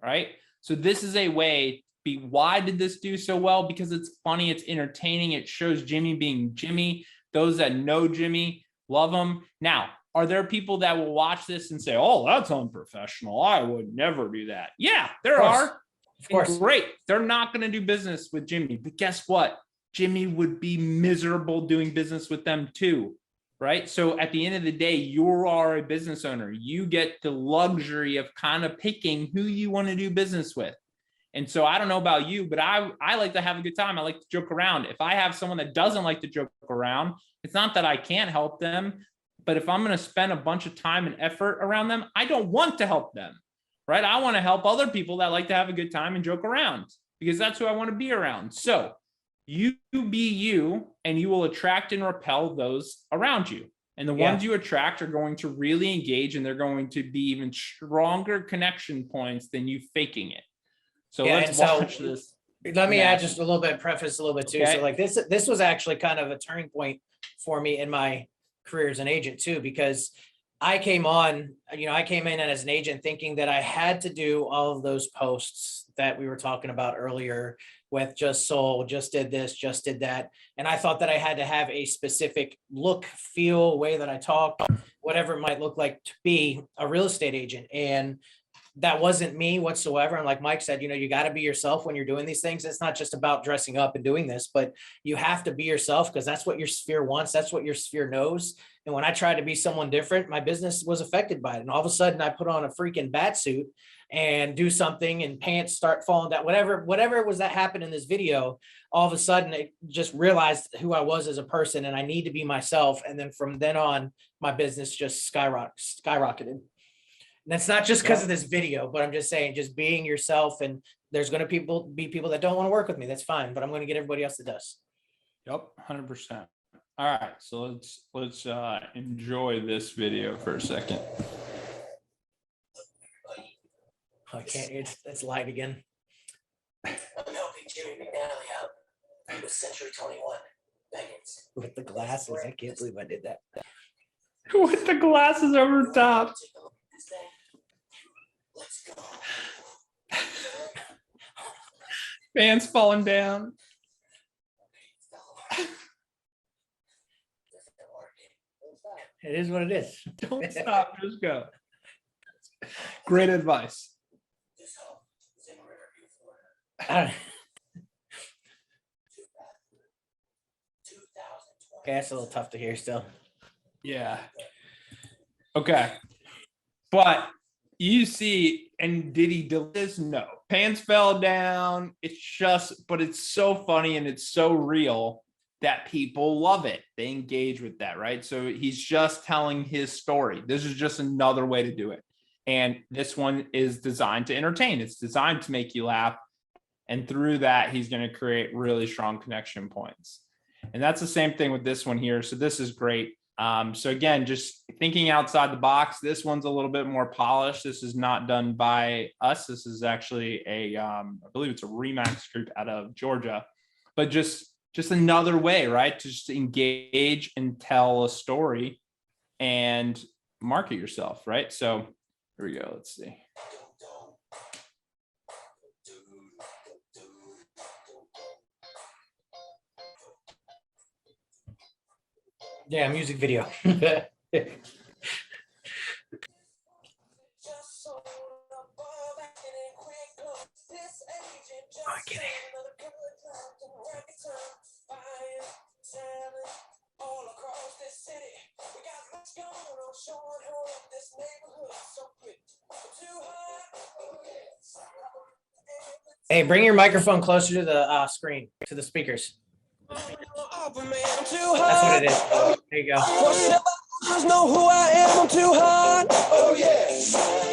right? So this is a way. Why did this do so well? Because it's funny, it's entertaining, it shows Jimmy being Jimmy. Those that know Jimmy love him. Now, are there people that will watch this and say, oh, that's unprofessional, I would never do that? Yeah, there are. Of course. Great. They're not going to do business with Jimmy, but guess what? Jimmy would be miserable doing business with them too, right? So at the end of the day, you are a business owner. You get the luxury of kind of picking who you want to do business with. And so I don't know about you, but I like to have a good time. I like to joke around. If I have someone that doesn't like to joke around, it's not that I can't help them, but if I'm going to spend a bunch of time and effort around them, I don't want to help them, right? I want to help other people that like to have a good time and joke around, because that's who I want to be around. So you be you, and you will attract and repel those around you. And the ones you attract are going to really engage, and they're going to be even stronger connection points than you faking it. So let's watch this. Let me add just a little bit, preface a little bit too. Okay. So like this was actually kind of a turning point for me in my career as an agent too, because I came in as an agent thinking that I had to do all of those posts that we were talking about earlier with just sold, just did this, just did that. And I thought that I had to have a specific look, feel, way that I talk, whatever it might look like to be a real estate agent. And that wasn't me whatsoever. And like Mike said, you got to be yourself when you're doing these things. It's not just about dressing up and doing this, but you have to be yourself, because that's what your sphere wants. That's what your sphere knows. And when I tried to be someone different, my business was affected by it. And all of a sudden I put on a freaking bat suit and do something and pants start falling down, whatever it was that happened in this video. All of a sudden it just realized who I was as a person, and I need to be myself. And then from then on, my business just skyrocketed. And that's not just because of this video, but I'm just saying, just being yourself. And there's going to be people that don't want to work with me. That's fine, but I'm going to get everybody else that does. Yep, 100%. All right, so let's enjoy this video for a second. I can't. It's light again. I'm helping Jimmy McNally out with C21 Beggins. With the glasses, I can't believe I did that. With the glasses over top. Let's go. Fans falling down. It is what it is. Don't stop, just go. Great advice. This home is in Riverview, Florida. 2020. Okay, that's a little tough to hear still. Yeah. Okay. But you see, and did he do this? No. Pants fell down. It's just, but it's so funny and it's so real that people love it. They engage with that, right? So he's just telling his story. This is just another way to do it. And this one is designed to entertain. It's designed to make you laugh. And through that, he's going to create really strong connection points. And that's the same thing with this one here. So this is great. So again, just thinking outside the box, this one's a little bit more polished. This is not done by us. This is actually I believe it's a Remax group out of Georgia, but just another way, right? To just engage and tell a story and market yourself, right? So here we go. Let's see. Yeah, music video. Hey, bring your microphone closer to the screen, to the speakers. That's what it is. There you go. Know who I am, I'm too hot. Oh yeah.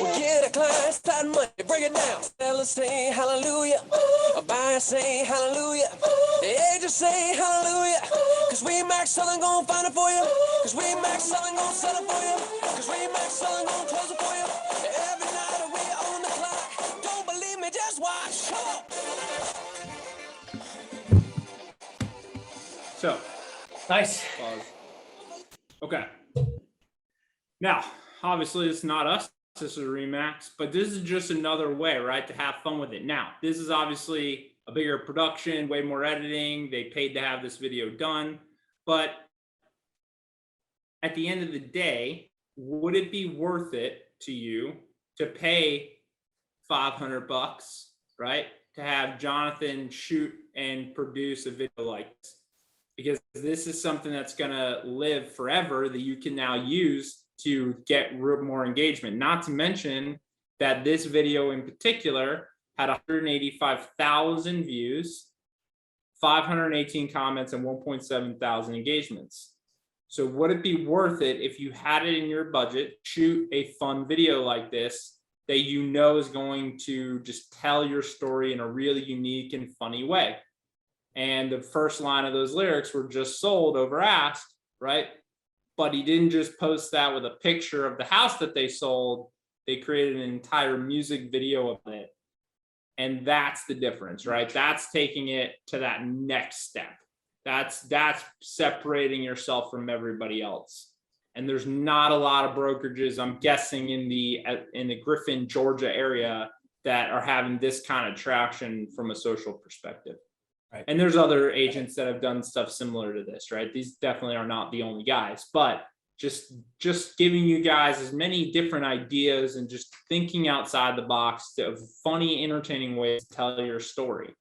We get a client, start money, break it down. Sellers say hallelujah. A buyer say hallelujah. The agents say hallelujah. Cause we Max selling gon' find it for you. Cause we Max selling gon' sell it for you. Cause we Max selling gon' close it for you. Every night we on the clock. Don't believe me, just watch. Come on. So Nice. Okay. Now, obviously, it's not us. This is Remax, but this is just another way, right, to have fun with it. Now, this is obviously a bigger production, way more editing. They paid to have this video done. But at the end of the day, would it be worth it to you to pay $500, right, to have Jonathan shoot and produce a video like this? Because this is something that's going to live forever that you can now use to get more engagement. Not to mention that this video in particular had 185,000 views, 518 comments, and 1.7 thousand engagements. So would it be worth it if you had it in your budget, shoot a fun video like this that you know is going to just tell your story in a really unique and funny way? And the first line of those lyrics were just sold over asked, right? But he didn't just post that with a picture of the house that they sold. They created an entire music video of it. And that's the difference, right? That's taking it to that next step. That's separating yourself from everybody else. And there's not a lot of brokerages, I'm guessing, in the Griffin, Georgia area that are having this kind of traction from a social perspective. Right. And there's other agents that have done stuff similar to this, right? These definitely are not the only guys, but just giving you guys as many different ideas and just thinking outside the box of funny, entertaining ways to tell your story.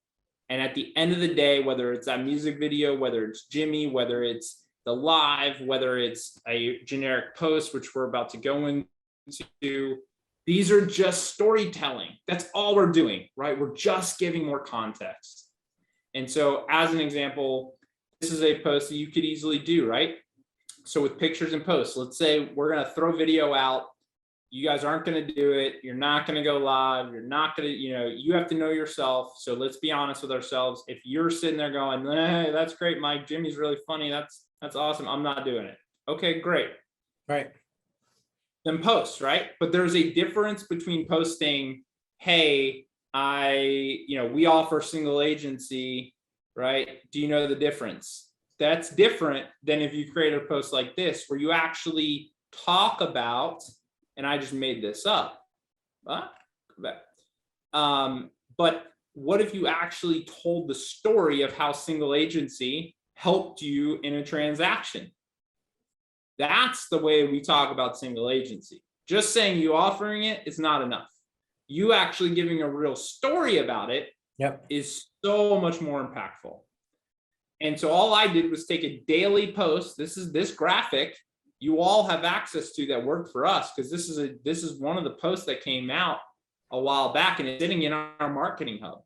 And at the end of the day, whether it's that music video, whether it's Jimmy, whether it's the live, whether it's a generic post, which we're about to go into, these are just storytelling. That's all we're doing, right? We're just giving more context. And so as an example, this is a post that you could easily do, right? So with pictures and posts, let's say we're going to throw video out. You guys aren't going to do it. You're not going to go live. You're not going to, you have to know yourself. So let's be honest with ourselves. If you're sitting there going, hey, that's great, Mike, Jimmy's really funny. That's awesome. I'm not doing it. Okay, great. Right. Then post, right? But there's a difference between posting, hey, we offer single agency, right? Do you know the difference? That's different than if you create a post like this, where you actually talk about, and I just made this up. But what if you actually told the story of how single agency helped you in a transaction? That's the way we talk about single agency. Just saying you offering it is not enough. You actually giving a real story about it is so much more impactful. And so all I did was take a daily post. This graphic you all have access to that worked for us, because this is one of the posts that came out a while back and it's sitting in our marketing hub.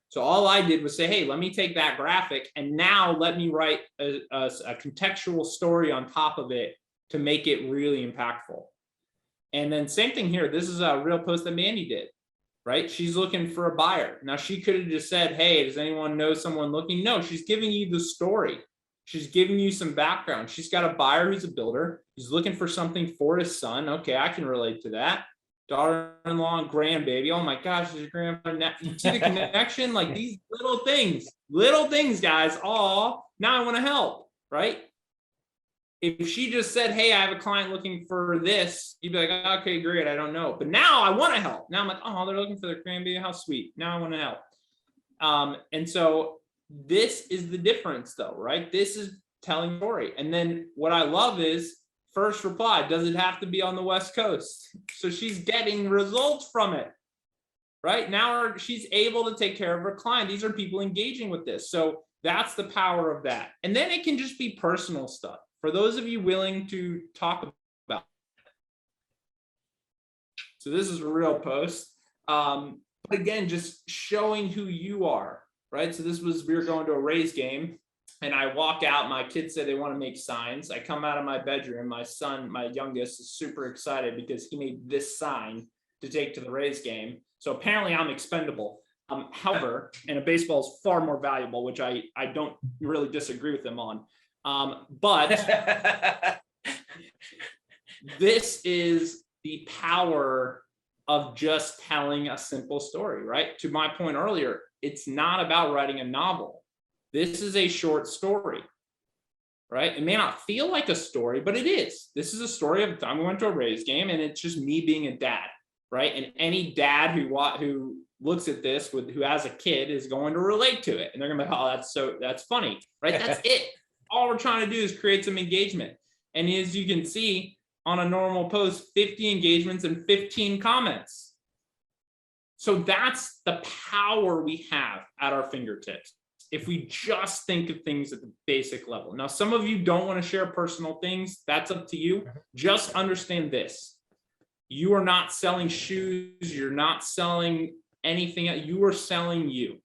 So all I did was say, hey, let me take that graphic and now let me write a contextual story on top of it to make it really impactful. And then same thing here. This is a real post that Mandy did. right? She's looking for a buyer. Now she could have just said, hey, does anyone know someone looking? No, she's giving you the story. She's giving you some background. She's got a buyer who's a builder. He's looking for something for his son. Okay, I can relate to that. Daughter-in-law and grandbaby. Oh my gosh, there's a grandmother. You see the connection? Like these little things, guys. Oh, now I want to help, right? If she just said, hey, I have a client looking for this, you'd be like, okay, great, I don't know. But now I want to help. Now I'm like, oh, they're looking for their grandbaby. How sweet. Now I want to help. And so this is the difference though, right? This is telling story. And then what I love is first reply, does it have to be on the West Coast? So she's getting results from it, right? Now she's able to take care of her client. These are people engaging with this. So that's the power of that. And then it can just be personal stuff. For those of you willing to talk about. So this is a real post. But again, just showing who you are, right? So we were going to a Rays game and I walk out, my kids say they want to make signs. I come out of my bedroom, my son, my youngest is super excited because he made this sign to take to the Rays game. So apparently I'm expendable. However, and a baseball is far more valuable, which I don't really disagree with them on. But this is the power of just telling a simple story, right? To my point earlier, it's not about writing a novel. This is a short story, right? It may not feel like a story, but it is. This is a story of I went to a Rays game and it's just me being a dad, right? And any dad who looks at this who has a kid is going to relate to it. And they're gonna be like, oh, that's funny, right? That's it. All we're trying to do is create some engagement. And as you can see on a normal post, 50 engagements and 15 comments. So that's the power we have at our fingertips. If we just think of things at the basic level. Now, some of you don't want to share personal things. That's up to you. Just understand this. You are not selling shoes. You're not selling anything. You are selling you.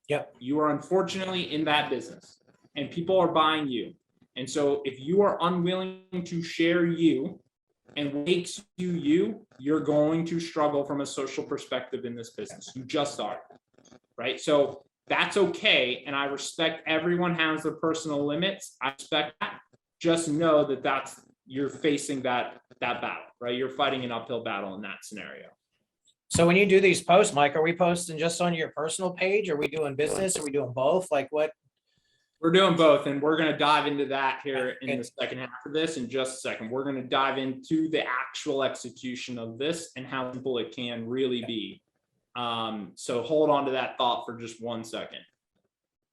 Yep. You are unfortunately in that business. And people are buying you. And so if you are unwilling to share you and what makes you, you're going to struggle from a social perspective in this business. You just are, right? So that's okay. And I respect everyone has their personal limits. I respect that. Just know that you're facing that battle, right? You're fighting an uphill battle in that scenario. So when you do these posts, Mike, are we posting just on your personal page? Are we doing business? Are we doing both? Like what? We're doing both, and we're going to dive into that here in the second half of this in just a second. We're going to dive into the actual execution of this and how simple it can really be. So hold on to that thought for just 1 second.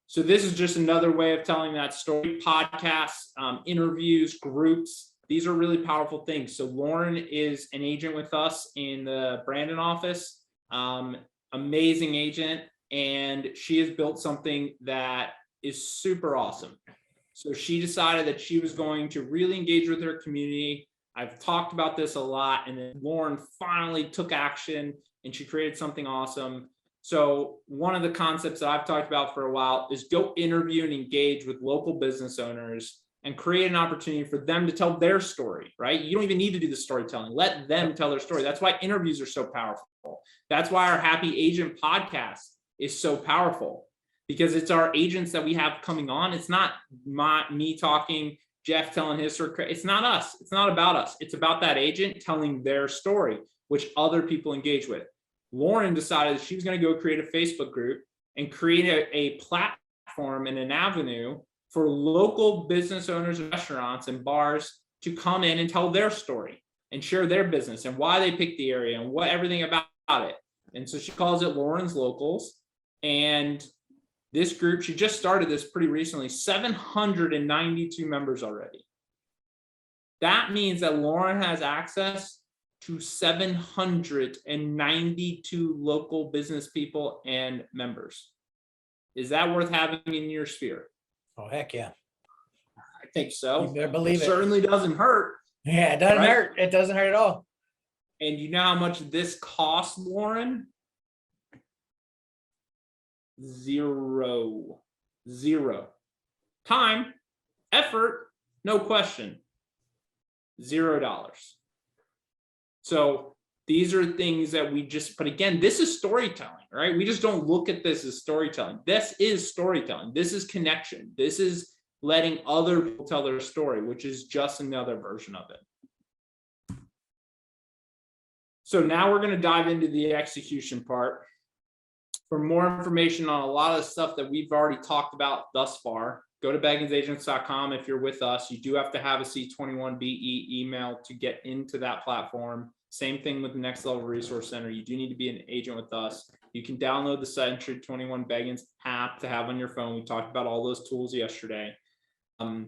So this is just another way of telling that story. Podcasts, interviews, groups. These are really powerful things. So Lauren is an agent with us in the Brandon office. Amazing agent, and she has built something that is super awesome. So she decided that she was going to really engage with her community. I've talked about this a lot, and then Lauren finally took action and she created something awesome. So one of the concepts that I've talked about for a while is go interview and engage with local business owners and create an opportunity for them to tell their story, right? You don't even need to do the storytelling. Let them tell their story. That's why interviews are so powerful. That's why our Happy Agent podcast is so powerful, because it's our agents that we have coming on. It's not me talking, Jeff telling his story. It's not us. It's not about us. It's about that agent telling their story, which other people engage with. Lauren decided she was going to go create a Facebook group and create a platform and an avenue for local business owners of restaurants and bars to come in and tell their story and share their business and why they picked the area and what everything about it. And so she calls it Lauren's Locals. And this group, she just started this pretty recently, 792 members already. That means that Lauren has access to 792 local business people and members. Is that worth having in your sphere? Oh, heck yeah. I think so. You better believe it. Certainly doesn't hurt. Yeah, it doesn't right? hurt. It doesn't hurt at all. And you know how much this costs, Lauren? Zero. Time, effort, no question. $0. So These are things that we just, but again, this is storytelling, right? We just don't look at this as storytelling. This is storytelling. This is connection. This is letting other people tell their story, which is just another version of it. So now we're going to dive into the execution part. For more information on a lot of the stuff that we've already talked about thus far, go to BegginsAgents.com. If you're with us, you do have to have a C21 BE email to get into that platform. Same thing with the Next Level Resource Center. You do need to be an agent with us. You can download the C21 Beggins app to have on your phone. We talked about all those tools yesterday. And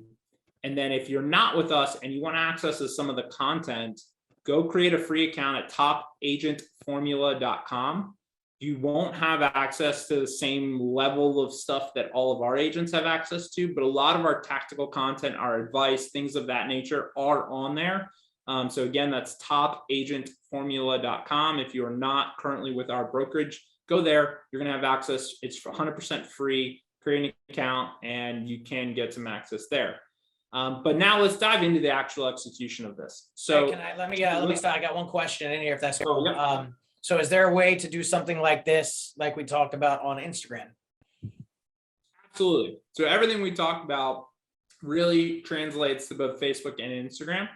then if you're not with us and you want access to some of the content, go create a free account at topagentformula.com. You won't have access to the same level of stuff that all of our agents have access to, but a lot of our tactical content, our advice, things of that nature are on there. So again, that's topagentformula.com. If you are not currently with our brokerage, go there. You're going to have access. It's 100% free. Create an account and you can get some access there. But now let's dive into the actual execution of this. So hey, let me start. I got one question in here if that's cool. Yeah. So is there a way to do something like this, like we talked about on Instagram? Absolutely. So everything we talked about really translates to both Facebook and Instagram.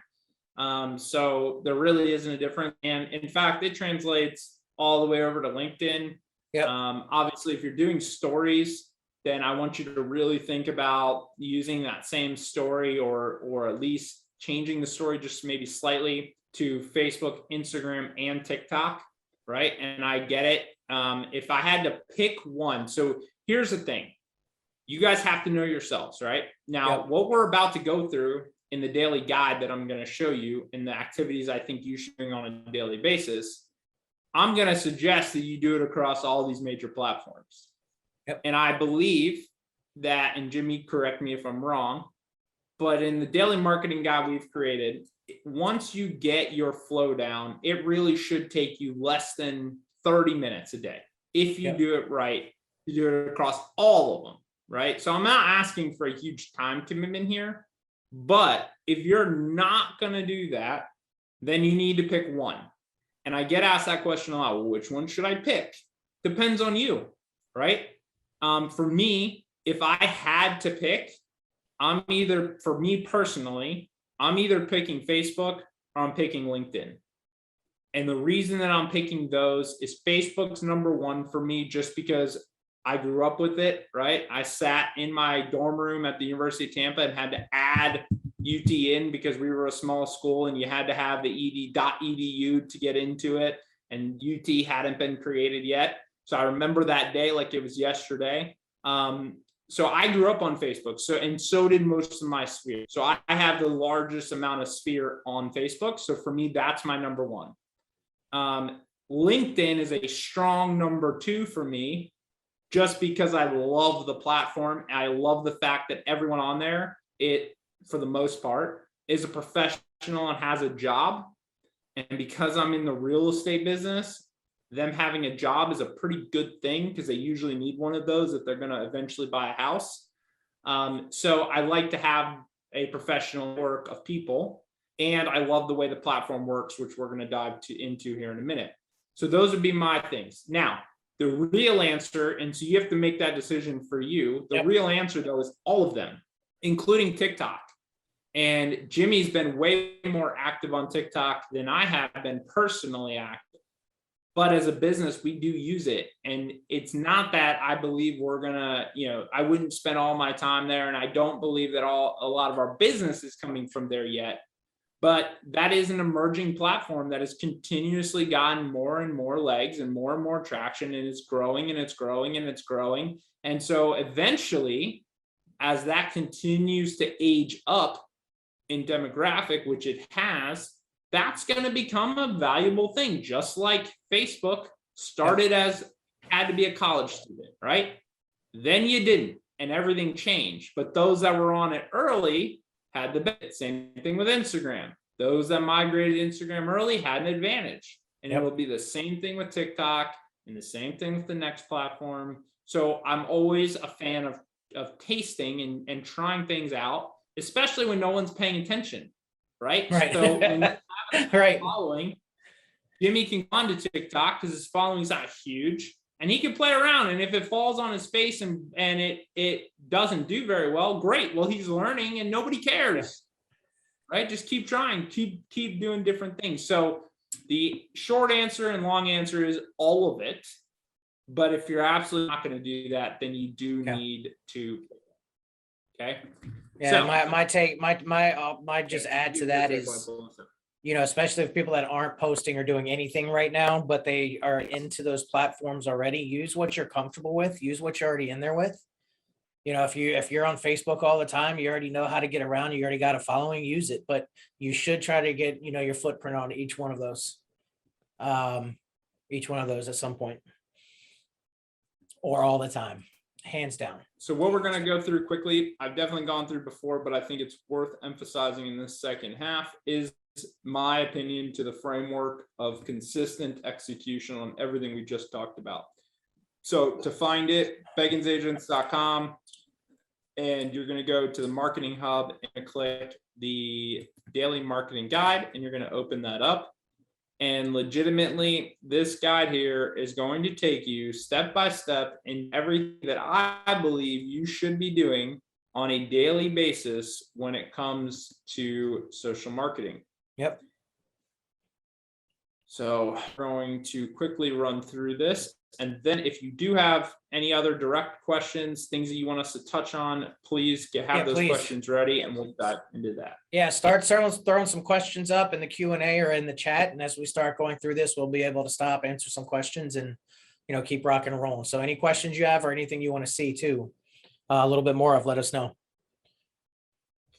So there really isn't a difference. And in fact, it translates all the way over to LinkedIn. Yep. Obviously, if you're doing stories, then I want you to really think about using that same story or at least changing the story just maybe slightly to Facebook, Instagram, and TikTok, right? And I get it. If I had to pick one, so here's the thing. You guys have to know yourselves, right? Now, what we're about to go through in the daily guide that I'm going to show you and the activities I think you should do on a daily basis, I'm going to suggest that you do it across all these major platforms. Yep. And I believe that, and Jimmy, correct me if I'm wrong, but in the daily marketing guide we've created, once you get your flow down, it really should take you less than 30 minutes a day. If you do it right, you do it across all of them, right? So I'm not asking for a huge time commitment here, but if you're not going to do that, then you need to pick one. And I get asked that question a lot. Well, which one should I pick? Depends on you, right? For me, if I had to pick, for me personally, I'm either picking Facebook or I'm picking LinkedIn. And the reason that I'm picking those is Facebook's number one for me, just because I grew up with it, right? I sat in my dorm room at the University of Tampa and had to add UT in because we were a small school and you had to have the ed.edu to get into it. And UT hadn't been created yet. So I remember that day like it was yesterday. So I grew up on Facebook. And so did most of my sphere. So I have the largest amount of sphere on Facebook. So for me, that's my number one. LinkedIn is a strong number two for me, just because I love the platform. I love the fact that everyone on there, for the most part, is a professional and has a job. And because I'm in the real estate business, them having a job is a pretty good thing because they usually need one of those if they're going to eventually buy a house. So I like to have a professional network of people, and I love the way the platform works, which we're going to dive into here in a minute. So those would be my things. Now, the real answer, and so you have to make that decision for you. The real answer, though, is all of them, including TikTok. And Jimmy's been way more active on TikTok than I have been personally active. But as a business, we do use it. And it's not that I believe we're going to, I wouldn't spend all my time there. And I don't believe that a lot of our business is coming from there yet. But that is an emerging platform that has continuously gotten more and more legs and more traction, and it's growing and it's growing and it's growing. And so eventually, as that continues to age up in demographic, which it has, that's going to become a valuable thing, just like Facebook started as had to be a college student, right? Then you didn't, and everything changed. But those that were on it early had the benefit. Same thing with Instagram. Those that migrated Instagram early had an advantage. And it will be the same thing with TikTok and the same thing with the next platform. So I'm always a fan of tasting and trying things out, especially when no one's paying attention, right? Right. So when right. following, Jimmy can go on to TikTok because his following's not huge, and he can play around. And if it falls on his face and it doesn't do very well, great. Well, he's learning and nobody cares, right? Just keep trying, keep doing different things. So the short answer and long answer is all of it. But if you're absolutely not going to do that, then you do need to. Okay. Yeah. So, my take, my just add to that is, you know, especially if people that aren't posting or doing anything right now, but they are into those platforms already, use what you're comfortable with, use what you're already in there with. You know, if you're on Facebook all the time, you already know how to get around, you already got a following, use it, but you should try to get, you know, your footprint on each one of those at some point. Or all the time, hands down. So what we're going to go through quickly, I've definitely gone through before, but I think it's worth emphasizing in this second half, is my opinion to the framework of consistent execution on everything we just talked about. So to find it, begginsagents.com, and you're going to go to the marketing hub and click the daily marketing guide, and you're going to open that up. And legitimately, this guide here is going to take you step by step in everything that I believe you should be doing on a daily basis when it comes to social marketing. Yep. So I'm going to quickly run through this. And then if you do have any other direct questions, things that you want us to touch on, please have those questions ready and we'll dive into that. Yeah, start throwing some questions up in the Q&A or in the chat. And as we start going through this, we'll be able to stop, answer some questions, and, you know, keep rocking and rolling. So any questions you have or anything you want to see too, a little bit more of, let us know.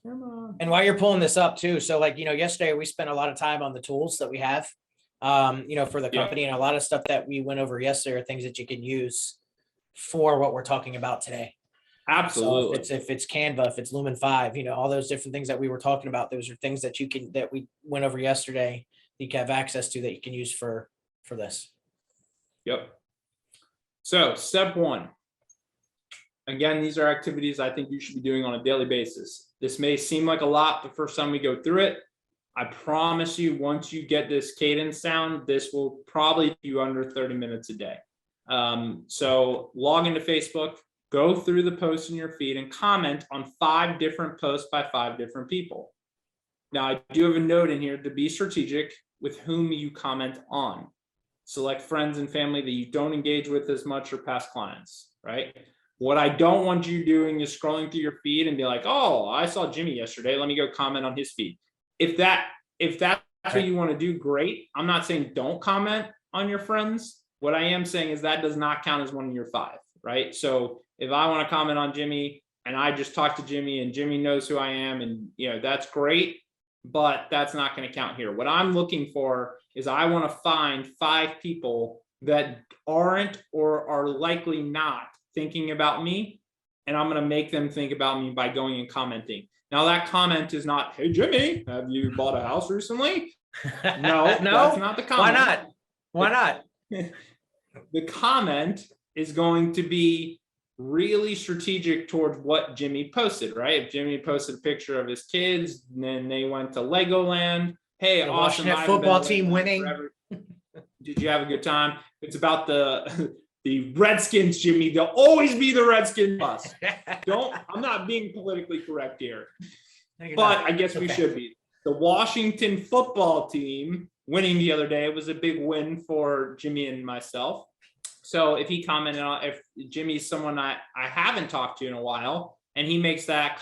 And while you're pulling this up too, so like, you know, yesterday we spent a lot of time on the tools that we have, you know, for the company, and a lot of stuff that we went over yesterday are things that you can use for what we're talking about today. Absolutely. So if it's Canva, if it's Lumen 5, you know, all those different things that we were talking about, those are things that that we went over yesterday that you can have access to that you can use for this. Yep. So step one, again, these are activities I think you should be doing on a daily basis. This may seem like a lot the first time we go through it. I promise you, once you get this cadence down, this will probably do under 30 minutes a day. So log into Facebook, go through the posts in your feed and comment on 5 different posts by 5 different people. Now, I do have a note in here to be strategic with whom you comment on. Select friends and family that you don't engage with as much or past clients, right? What I don't want you doing is scrolling through your feed and be like, oh, I saw Jimmy yesterday, let me go comment on his feed. If that's what you want to do, great. I'm not saying don't comment on your friends. What I am saying is that does not count as one of your 5, right? So if I want to comment on Jimmy and I just talk to Jimmy and Jimmy knows who I am, and you know, that's great, but that's not going to count here. What I'm looking for is I want to find 5 people that aren't or are likely not thinking about me, and I'm going to make them think about me by going and commenting. Now that comment is not, hey Jimmy, have you bought a house recently? No, that's not the comment. Why not? The comment is going to be really strategic towards what Jimmy posted, right? If Jimmy posted a picture of his kids and then they went to Legoland, hey, the awesome Washington football team winning. Did you have a good time? It's about the Redskins, Jimmy. They'll always be the Redskins bus. I'm not being politically correct here, but I guess we should be. The Washington football team winning the other day was a big win for Jimmy and myself. So if he commented on, if Jimmy's someone I haven't talked to in a while, and he makes that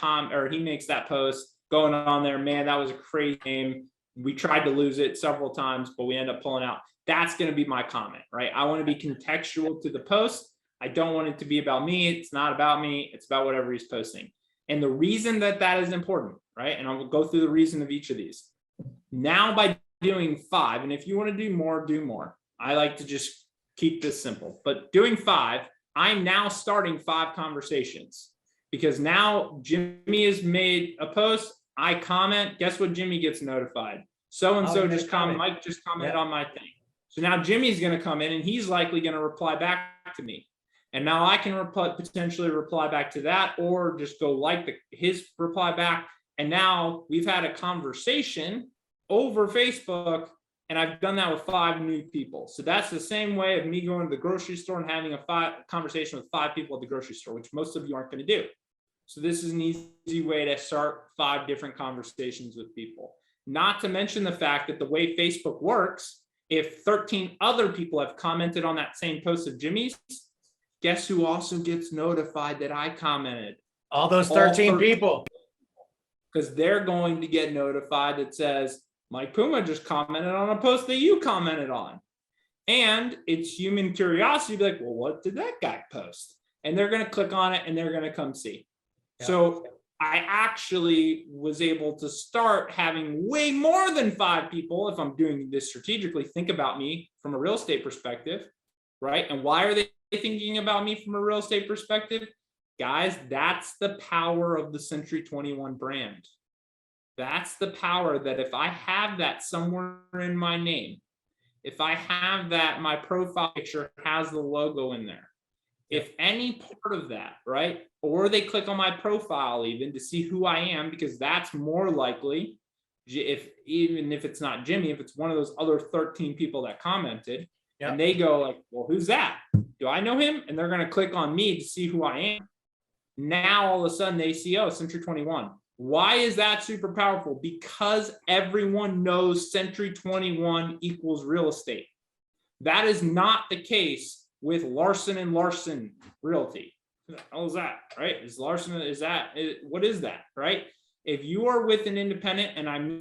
post going on there, man, that was a crazy game. We tried to lose it several times, but we end up pulling out. That's going to be my comment, right? I want to be contextual to the post. I don't want it to be about me. It's not about me. It's about whatever he's posting. And the reason that is important, right? And I'll go through the reason of each of these. Now by doing 5, and if you want to do more, do more. I like to just keep this simple, but doing 5, I'm now starting 5 conversations, because now Jimmy has made a post. I comment. Guess what? Jimmy gets notified. So-and-so just comment. Mike just commented on my thing. So now Jimmy's going to come in and he's likely going to reply back to me. And now I can potentially reply back to that, or just go like his reply back. And now we've had a conversation over Facebook And I've done that with 5 new people. So that's the same way of me going to the grocery store and having a conversation with 5 people at the grocery store, which most of you aren't going to do. So this is an easy way to start 5 different conversations with people. Not to mention the fact that the way Facebook works, if 13 other people have commented on that same post of Jimmy's, guess who also gets notified that I commented? All those 13 people. Because they're going to get notified that says, Mike Puma just commented on a post that you commented on. And it's human curiosity to be like, well, what did that guy post? And they're going to click on it and they're going to come see. Yeah. So I actually was able to start having way more than 5 people, if I'm doing this strategically, think about me from a real estate perspective, right? And why are they thinking about me from a real estate perspective? Guys, that's the power of the Century 21 brand. That's the power that if I have that somewhere in my name, if I have that, my profile picture has the logo in there. If any part of that, right? Or they click on my profile even to see who I am, because that's more likely, even if it's not Jimmy, if it's one of those other 13 people that commented, and they go like, well, who's that? Do I know him? And they're going to click on me to see who I am. Now, all of a sudden they see, oh, Century 21. Why is that super powerful? Because everyone knows Century 21 equals real estate. That is not the case with Larson and Larson Realty. What the hell is that, right? Is Larson, what is that, right? If you are with an independent, and I'm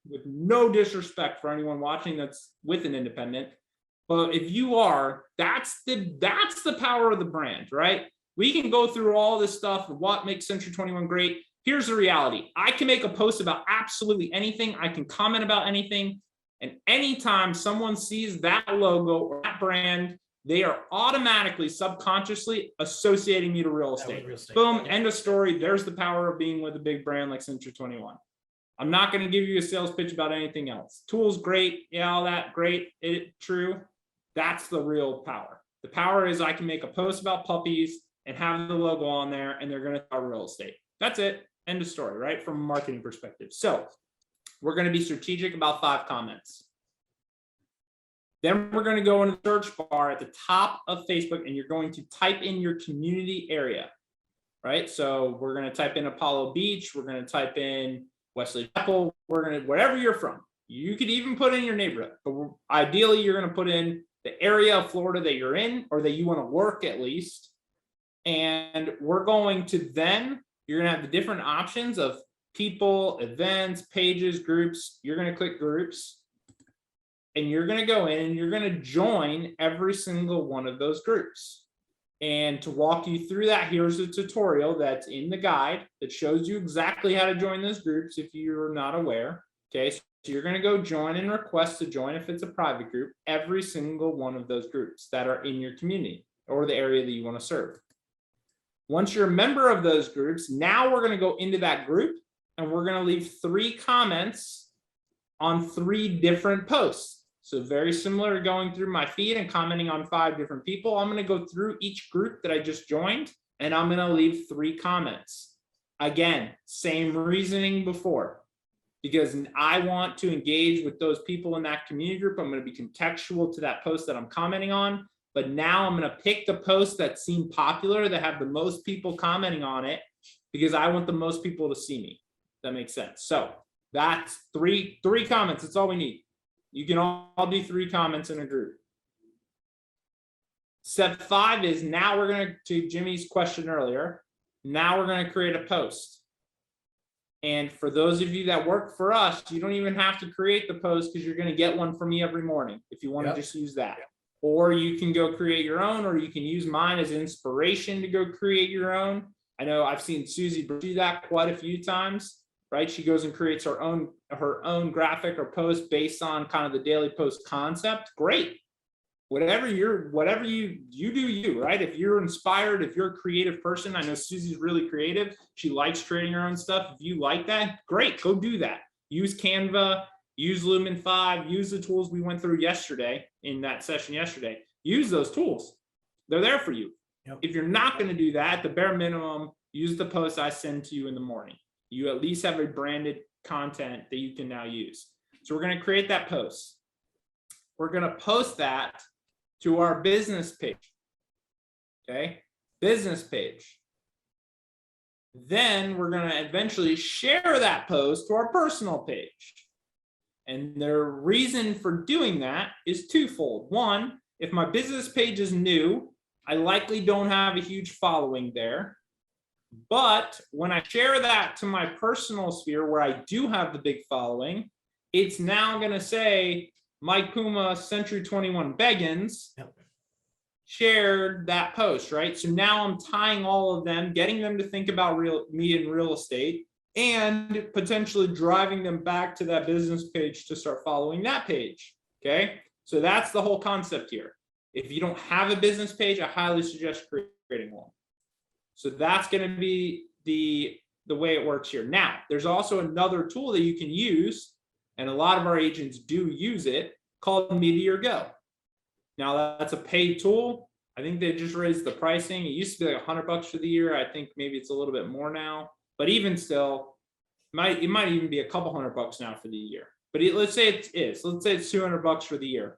with no disrespect for anyone watching that's with an independent, but if you are, that's the power of the brand, right? We can go through all this stuff, what makes Century 21 great. Here's the reality. I can make a post about absolutely anything. I can comment about anything. And anytime someone sees that logo or that brand, they are automatically, subconsciously associating you to real estate. Boom, end of story. There's the power of being with a big brand like Century 21. I'm not going to give you a sales pitch about anything else. Tools, great. Yeah, all that, great. True. That's the real power. The power is I can make a post about puppies and have the logo on there, and they're going to start real estate. That's it. End of story, right? From a marketing perspective. So we're going to be strategic about 5 comments. Then we're going to go in the search bar at the top of Facebook, and you're going to type in your community area, right? So we're going to type in Apollo Beach. We're going to type in Wesley Chapel. We're going to, wherever you're from. You could even put in your neighborhood, but ideally you're going to put in the area of Florida that you're in, or that you want to work at least. And we're going to then, you're going to have the different options of people, events, pages, groups. You're going to click groups, and you're going to go in and you're going to join every single one of those groups. And to walk you through that, here's a tutorial that's in the guide that shows you exactly how to join those groups if you're not aware. Okay, so you're going to go join and request to join, if it's a private group, every single one of those groups that are in your community or the area that you want to serve. Once you're a member of those groups, now we're going to go into that group and we're going to leave 3 comments on 3 different posts. So very similar to going through my feed and commenting on 5 different people. I'm going to go through each group that I just joined, and I'm going to leave 3 comments. Again, same reasoning before, because I want to engage with those people in that community group. I'm going to be contextual to that post that I'm commenting on. But now I'm going to pick the posts that seem popular, that have the most people commenting on it, because I want the most people to see me. That makes sense. So that's three comments. That's all we need. You can all do 3 comments in a group. Step 5 is, now we're going to Jimmy's question earlier, now we're going to create a post. And for those of you that work for us, you don't even have to create the post, because you're going to get one from me every morning if you want to just use that. Or you can go create your own, or you can use mine as inspiration to go create your own. I know I've seen Susie do that quite a few times, right? She goes and creates her own graphic or post based on kind of the daily post concept. Great. Whatever you do you, right? If you're inspired, if you're a creative person, I know Susie's really creative. She likes creating her own stuff. If you like that, great, go do that. Use Canva. Use Lumen 5, use the tools we went through yesterday in that session yesterday. Use those tools. They're there for you. Yep. If you're not going to do that, at the bare minimum, use the post I send to you in the morning. You at least have a branded content that you can now use. So we're going to create that post. we're going to post that to our business page. Okay, business page. Then we're going to eventually share that post to our personal page. And the reason for doing that is twofold. One, if my business page is new, I likely don't have a huge following there. But when I share that to my personal sphere where I do have the big following, it's now going to say Mike Puma, C21 Beggins shared that post, right? So now I'm tying all of them, getting them to think about me in real estate, and potentially driving them back to that business page to start following that page. Okay, so that's the whole concept here. If you don't have a business page, I highly suggest creating one. So that's going to be the way it works here. Now, there's also another tool that you can use, and a lot of our agents do use it, called Meteor Go. Now, that's a paid tool. I think they just raised the pricing. It used to be like $100 for the year. I think maybe it's a little bit more now. But even still, it might even be a couple $100 now for the year. But let's say it is. Let's say it's $200 for the year.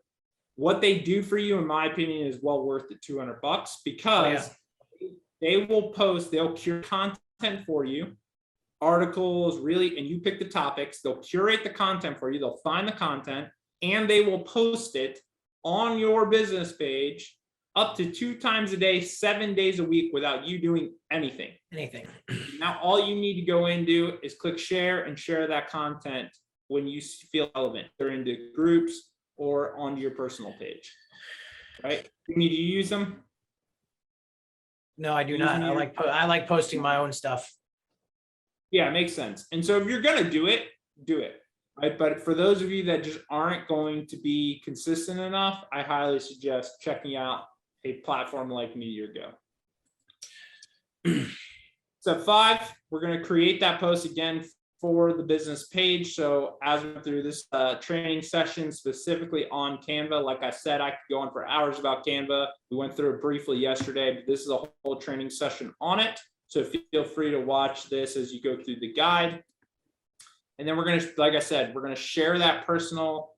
What they do for you, in my opinion, is well worth the $200 because they will post, they'll curate content for you, articles, really, and you pick the topics. They'll curate the content for you. They'll find the content, and they will post it on your business page up to 2 times a day, 7 days a week without you doing anything. Now, all you need to go in and do is click share and share that content when you feel relevant. They're into groups or onto your personal page, right? You need to use them. No, I do not. I like posting my own stuff. Yeah, it makes sense. And so if you're going to do it, right? But for those of you that just aren't going to be consistent enough, I highly suggest checking out a platform like Meteor Go. Step 5, we're going to create that post again for the business page. So as we went through this training session specifically on Canva, like I said, I could go on for hours about Canva. We went through it briefly yesterday, but this is a whole training session on it. So feel free to watch this as you go through the guide. And then we're going to, like I said, we're going to share that personal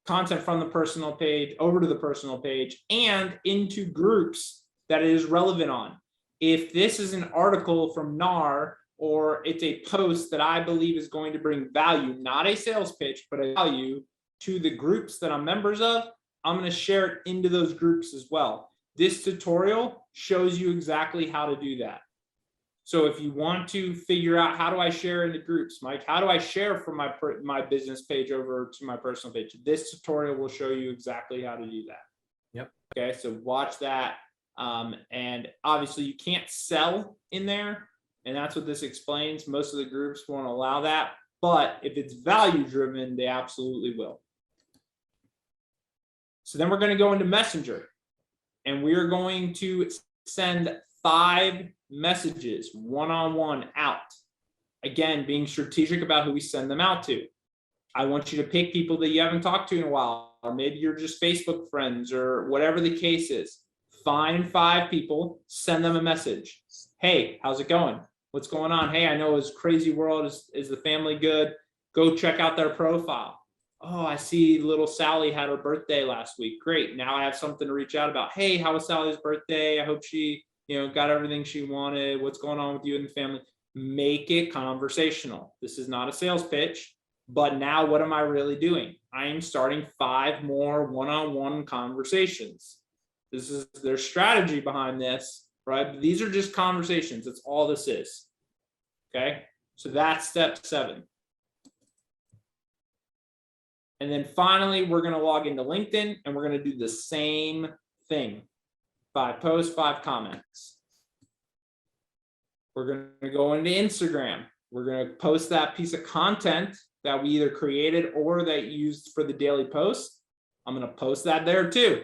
content from the personal page over to the personal page and into groups that it is relevant on. If this is an article from NAR or it's a post that I believe is going to bring value, not a sales pitch, but a value to the groups that I'm members of, I'm going to share it into those groups as well. This tutorial shows you exactly how to do that. So if you want to figure out how do I share into groups, Mike, how do I share from my business page over to my personal page? This tutorial will show you exactly how to do that. Yep. Okay, so watch that. And obviously you can't sell in there. And that's what this explains. Most of the groups won't allow that. But if it's value driven, they absolutely will. So then we're going to go into Messenger. And we are going to send 5 messages one-on-one out. Again, being strategic about who we send them out to. I want you to pick people that you haven't talked to in a while, or maybe you're just Facebook friends or whatever the case is. Find 5 people, send them a message. Hey, how's it going? What's going on? Hey, I know it's crazy world. Is the family good? Go check out their profile. Oh, I see little Sally had her birthday last week. Great. Now I have something to reach out about. Hey, how was Sally's birthday? I hope she, got everything she wanted. What's going on with you and the family? Make it conversational. This is not a sales pitch, but now what am I really doing? I am starting 5 more one-on-one conversations. This is their strategy behind this, right? These are just conversations. That's all this is. Okay. So that's step 7. And then finally, we're going to log into LinkedIn and we're going to do the same thing. 5 posts, 5 comments. We're going to go into Instagram. We're going to post that piece of content that we either created or that you used for the daily post. I'm going to post that there too.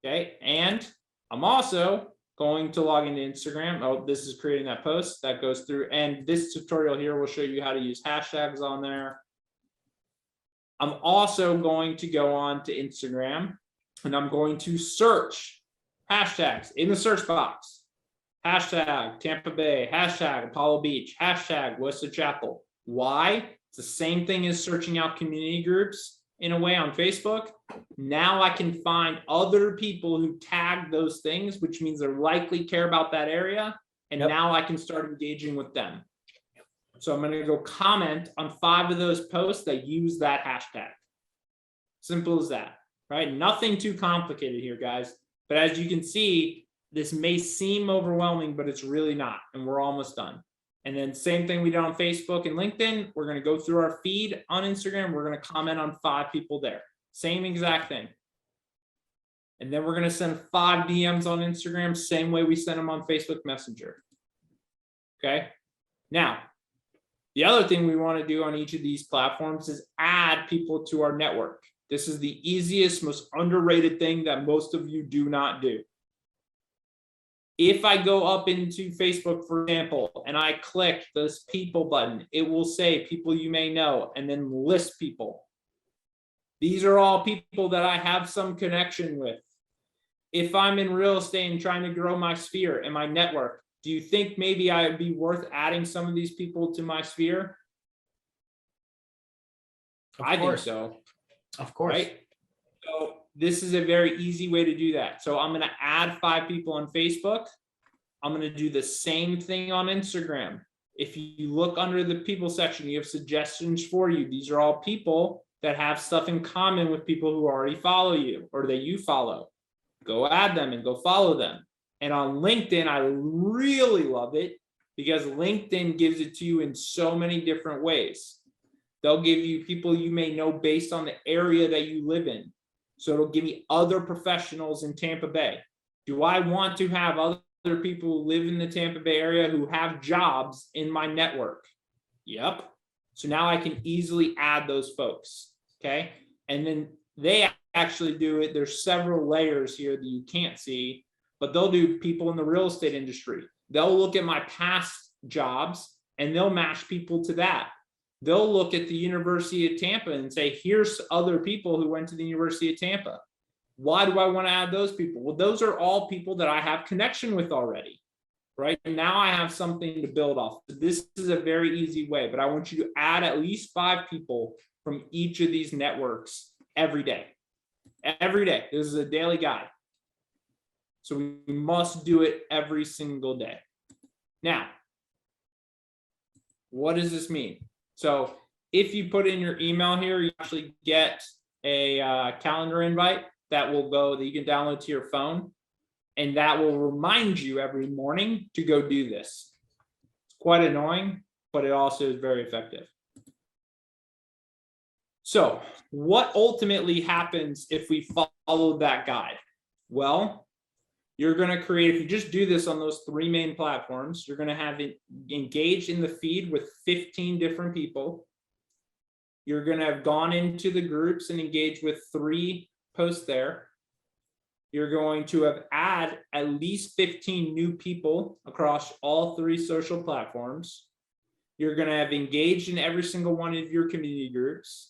Okay. And I'm also going to log into Instagram. Oh, this is creating that post that goes through. And this tutorial here will show you how to use hashtags on there. I'm also going to go on to Instagram and I'm going to search hashtags in the search box. Hashtag Tampa Bay, hashtag Apollo Beach, hashtag Worcester Chapel. Why? It's the same thing as searching out community groups. in a way on Facebook. Now I can find other people who tag those things, which means they're likely care about that area. And now I can start engaging with them. So I'm going to go comment on 5 of those posts that use that hashtag. Simple as that, right? Nothing too complicated here, guys. But as you can see, this may seem overwhelming, but it's really not. And we're almost done. And then same thing we did on Facebook and LinkedIn. We're going to go through our feed on Instagram. We're going to comment on 5 people there. Same exact thing. And then we're going to send 5 DMs on Instagram, same way we send them on Facebook Messenger. Okay. Now, the other thing we want to do on each of these platforms is add people to our network. This is the easiest, most underrated thing that most of you do not do. If I go up into Facebook, for example, and I click this people button, it will say people you may know and then list people. These are all people that I have some connection with. If I'm in real estate and trying to grow my sphere and my network, do you think maybe I would be worth adding some of these people to my sphere? I think so. Of course. Right? So this is a very easy way to do that. So I'm going to add 5 people on Facebook. I'm going to do the same thing on Instagram. If you look under the people section, you have suggestions for you. These are all people that have stuff in common with people who already follow you or that you follow. Go add them and go follow them. And on LinkedIn, I really love it because LinkedIn gives it to you in so many different ways. They'll give you people you may know based on the area that you live in. So it'll give me other professionals in Tampa Bay. Do I want to have other people who live in the Tampa Bay area who have jobs in my network? Yep. So now I can easily add those folks. Okay. And then they actually do it. There's several layers here that you can't see, but they'll do people in the real estate industry. They'll look at my past jobs and they'll match people to that. They'll look at the University of Tampa and say, here's other people who went to the University of Tampa. Why do I want to add those people? Well, those are all people that I have connection with already, right? And now I have something to build off. This is a very easy way, but I want you to add at least 5 people from each of these networks every day. Every day. This is a daily guide. So we must do it every single day. Now, what does this mean? So if you put in your email here, you actually get a calendar invite that will go, that you can download to your phone, and that will remind you every morning to go do this. It's quite annoying, but it also is very effective. So what ultimately happens if we follow that guide? Well, you're going to create, if you just do this on those 3 main platforms, you're going to have it engaged in the feed with 15 different people. You're going to have gone into the groups and engaged with 3 posts there. You're going to have add at least 15 new people across all 3 social platforms. You're going to have engaged in every single one of your community groups.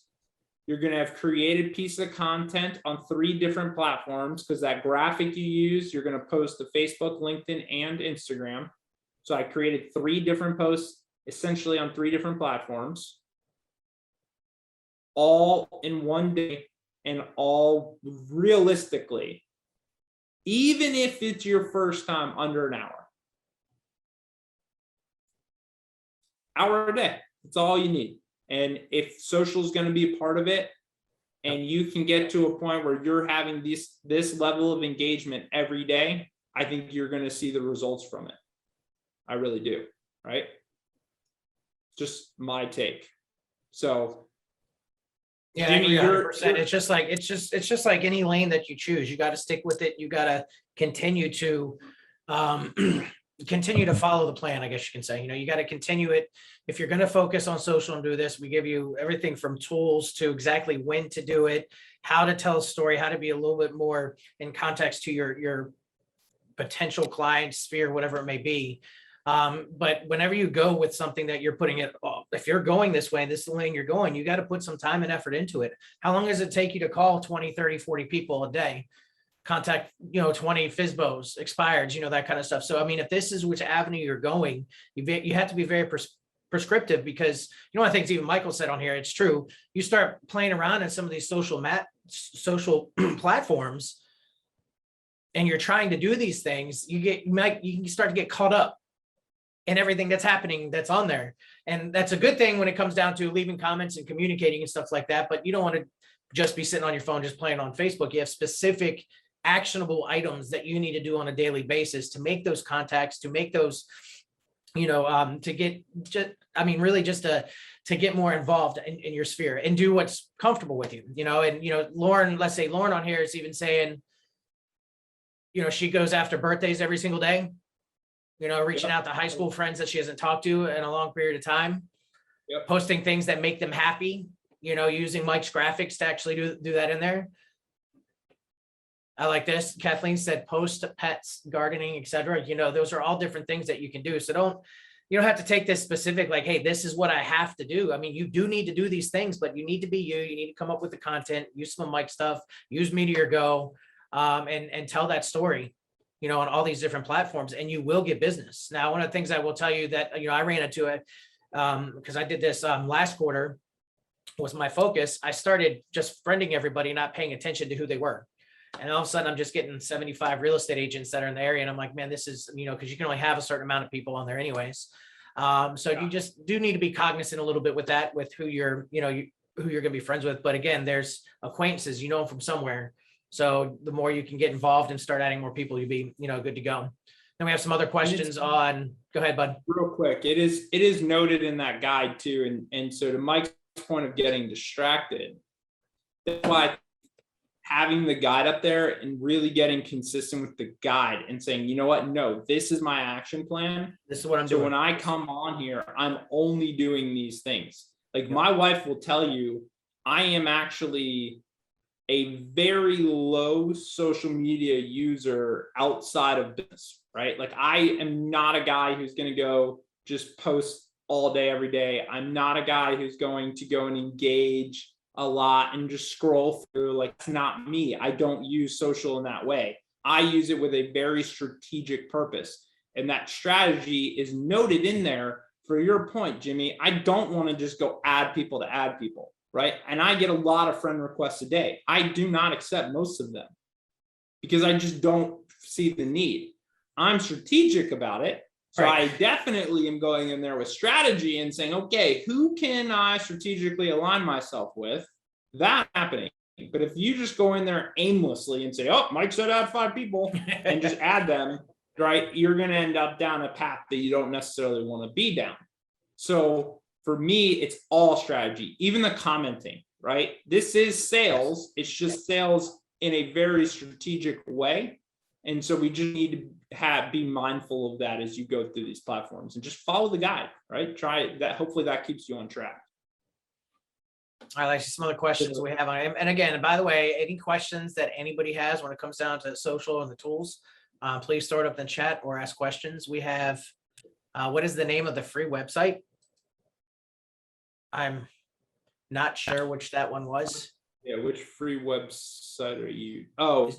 You're going to have created a piece of content on 3 different platforms, because that graphic you use, you're going to post to Facebook, LinkedIn, and Instagram. So I created 3 different posts essentially on 3 different platforms, all in one day, and all realistically, even if it's your first time, under an hour a day. That's all you need. And if social is going to be a part of it, and you can get to a point where you're having this level of engagement every day, I think you're going to see the results from it. I really do, right? Just my take. So yeah, Jimmy, 100%. It's just like any lane that you choose. You got to stick with it. You got to continue to follow the plan, I guess you can say. You got to continue it. If you're going to focus on social and do this, we give you everything from tools to exactly when to do it, how to tell a story, how to be a little bit more in context to your potential client sphere, whatever it may be. But whenever you go with something that you're putting it, if you're going this way, this is the lane you're going, you got to put some time and effort into it. How long does it take you to call 20, 30, 40 people a day? Contact, 20 FSBOs, expireds, that kind of stuff. So, I mean, if this is which avenue you're going, you have to be very prescriptive, because you know, one of the things even Michael said on here, it's true. You start playing around in some of these social platforms, and you're trying to do these things, you can start to get caught up in everything that's happening that's on there. And that's a good thing when it comes down to leaving comments and communicating and stuff like that. But you don't want to just be sitting on your phone, just playing on Facebook. You have specific actionable items that you need to do on a daily basis to make those contacts, to make those, you know, to get just, I mean, really just to get more involved in your sphere and do what's comfortable with you, you know. And, you know, Lauren, let's say Lauren on here is even saying, you know, she goes after birthdays every single day, you know, reaching out to high school friends that she hasn't talked to in a long period of time, posting things that make them happy, you know, using Mike's graphics to actually do that in there. I like this. Kathleen said post, pets, gardening, etc. You know, those are all different things that you can do. So you don't have to take this specific, like, hey, this is what I have to do. I mean, you do need to do these things, but you need to be you. You need to come up with the content, use some Mike stuff, use Meteor Go, and tell that story, you know, on all these different platforms, and you will get business. Now, one of the things I will tell you that, you know, I ran into it because I did this last quarter was my focus. I started just friending everybody, not paying attention to who they were. And all of a sudden I'm just getting 75 real estate agents that are in the area. And I'm like, man, this is, you know, because you can only have a certain amount of people on there anyways. So you just do need to be cognizant a little bit with that, with who you're, you know, who you're going to be friends with. But again, there's acquaintances, you know, them from somewhere. So the more you can get involved and start adding more people, you'll be, you know, good to go. Then we have some other questions on, go ahead, bud. Real quick. It is noted in that guide too. And so to Mike's point of getting distracted, that's why having the guide up there and really getting consistent with the guide and saying, you know what, no, this is my action plan. This is what I'm doing. So when I come on here, I'm only doing these things. Like my wife will tell you, I am actually a very low social media user outside of business, right? Like I am not a guy who's going to go just post all day, every day. I'm not a guy who's going to go and engage a lot and just scroll through. Like, it's not me. I don't use social in that way. I use it with a very strategic purpose. And that strategy is noted in there. For your point, Jimmy, I don't want to just go add people to add people, right? And I get a lot of friend requests a day. I do not accept most of them because I just don't see the need. I'm strategic about it. So I definitely am going in there with strategy and saying, okay, who can I strategically align myself with? That happening. But if you just go in there aimlessly and say, oh, Mike said add 5 people and just add them, right, you're going to end up down a path that you don't necessarily want to be down. So for me, it's all strategy, even the commenting, right? This is sales. It's just sales in a very strategic way. And so we just need to be mindful of that as you go through these platforms and just follow the guide, right? Try that. Hopefully that keeps you on track. All right, let's see some other questions we have on it. And again, by the way, any questions that anybody has when it comes down to social and the tools, please throw it up in the chat or ask questions. We have, what is the name of the free website? I'm not sure which that one was. Yeah, which free website are you? Oh,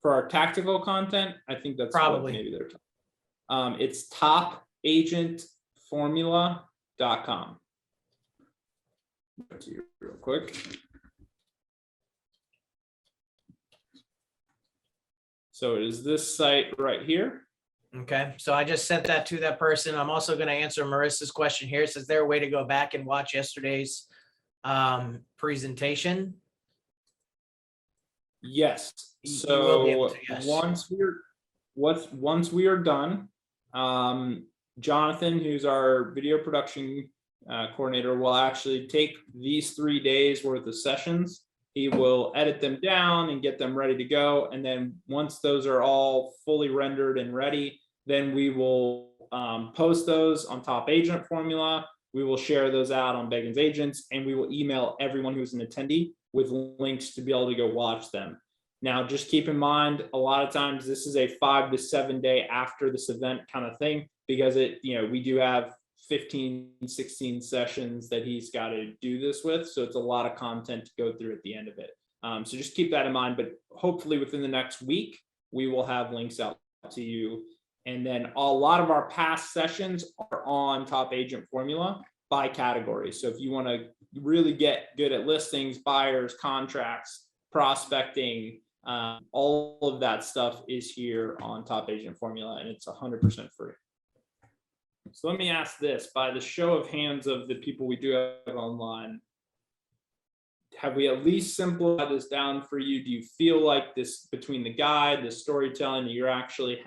for our tactical content, I think that's probably maybe they're talking. It's topagentformula.com. Go to you real quick. So it is this site right here. Okay, so I just sent that to that person. I'm also going to answer Marissa's question here. It says, is there a way to go back and watch yesterday's presentation? Yes. So yes. once we are done, Jonathan, who's our video production coordinator, will actually take these 3 days worth of sessions. He will edit them down and get them ready to go. And then once those are all fully rendered and ready, then we will post those on Top Agent Formula. We will share those out on Beggins Agents, and we will email everyone who's an attendee with links to be able to go watch them. Now, just keep in mind, a lot of times this is a 5 to 7 day after this event kind of thing, because we do have 15, 16 sessions that he's got to do this with. So it's a lot of content to go through at the end of it. So just keep that in mind, but hopefully within the next week, we will have links out to you And then a lot of our past sessions are on Top Agent Formula by category. So if you want to really get good at listings, buyers, contracts, prospecting, all of that stuff is here on Top Agent Formula, and it's 100% free. So let me ask this, by the show of hands of the people we do have online, have we at least simplified this down for you? Do you feel like this, between the guide, the storytelling, you actually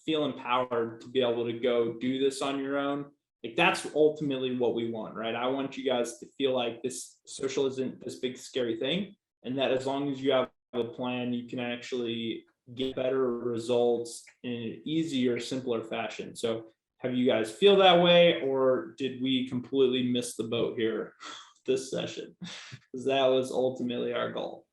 feel empowered to be able to go do this on your own? Like, that's ultimately what we want, right? I want you guys to feel like this social isn't this big scary thing, and that as long as you have a plan, you can actually get better results in an easier, simpler fashion. So have you guys feel that way, or did we completely miss the boat here this session? Because that was ultimately our goal.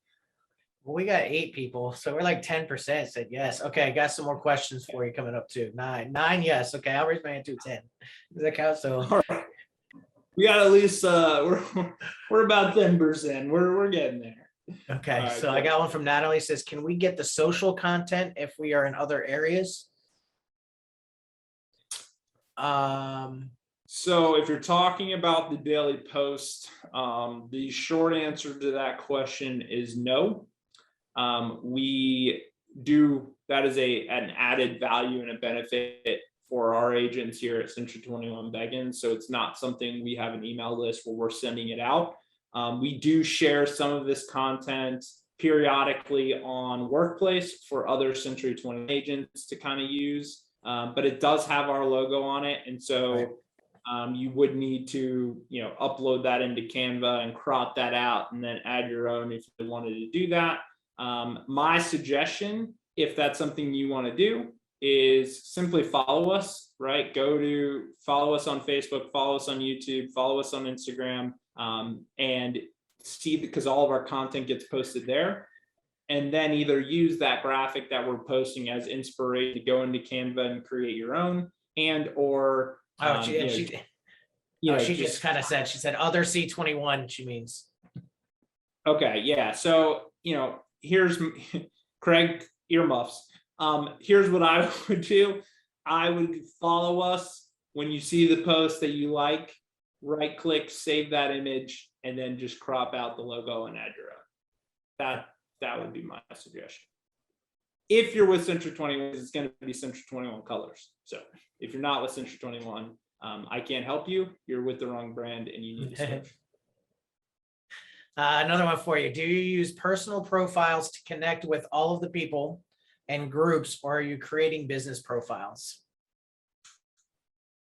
Well, we got 8 people, so we're like 10% said yes. Okay, I got some more questions for you coming up too. 9 yes. Okay, I'll raise my hand to 10. Does that count? So all right. We got at least we're about 10%. We're getting there. okay, right, so cool. I got one from Natalie, says, can we get the social content if we are in other areas? So if you're talking about the daily post, the short answer to that question is no. We do, that is an added value and a benefit for our agents here at C21 Beggins. So it's not something we have an email list where we're sending it out. We do share some of this content periodically on Workplace for other Century 20 agents to kind of use, but it does have our logo on it. And so you would need to, upload that into Canva and crop that out and then add your own if you wanted to do that. My suggestion, if that's something you want to do, is simply follow us, right? Follow us on Facebook, follow us on YouTube, follow us on Instagram, and see, because all of our content gets posted there. And then either use that graphic that we're posting as inspiration to go into Canva and create your own, and or she just kind of said, she said other C21, she means. Okay, yeah. So, here's Craig earmuffs. Here's what I would do. I would follow us. When you see the post that you like, right click, save that image, and then just crop out the logo and add your own. That would be my suggestion. If you're with Century 21, it's going to be Century 21 colors. So if you're not with Century 21, I can't help you. You're with the wrong brand and you need to switch. Another one for you. Do you use personal profiles to connect with all of the people and groups, or are you creating business profiles?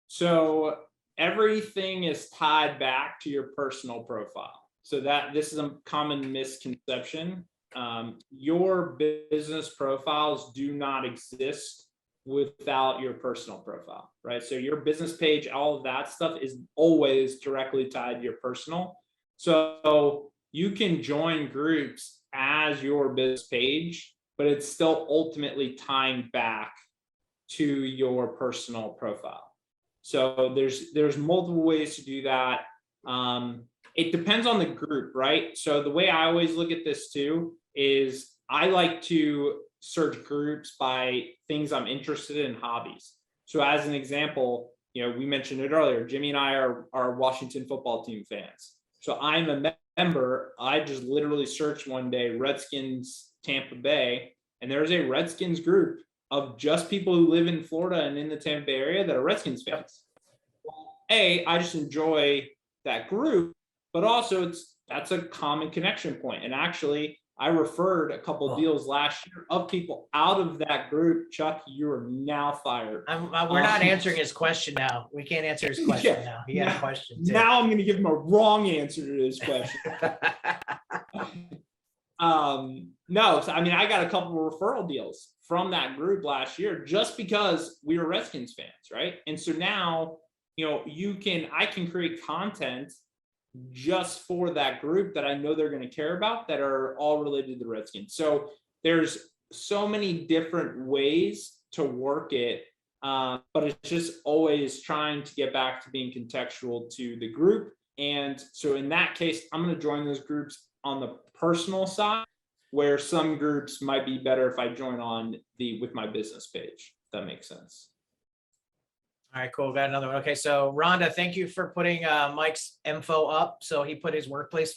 So everything is tied back to your personal profile. So this is a common misconception. Your business profiles do not exist without your personal profile, right? So your business page, all of that stuff is always directly tied to your personal. So you can join groups as your business page, but it's still ultimately tying back to your personal profile. So there's multiple ways to do that. It depends on the group, right? So the way I always look at this too is I like to search groups by things I'm interested in, hobbies. So as an example, we mentioned it earlier, Jimmy and I are Washington football team fans. So I'm a member. I just literally searched one day Redskins Tampa Bay, and there's a Redskins group of just people who live in Florida and in the Tampa Bay area that are Redskins fans. Well, I just enjoy that group, but also that's a common connection point. And actually, I referred a couple deals last year of people out of that group. Chuck, you are now fired. We're not answering his question now. We can't answer his question now. He had a question too. Now I'm going to give him a wrong answer to this question. No, I mean, I got a couple of referral deals from that group last year just because we were Redskins fans, right? And so now, I can create content just for that group that I know they're going to care about that are all related to the Redskins. So there's so many different ways to work it, but it's just always trying to get back to being contextual to the group. And so in that case, I'm going to join those groups on the personal side, where some groups might be better if I join on with my business page. that makes sense. All right, cool. Got another one. Okay, so Rhonda, thank you for putting Mike's info up. So he put his workplace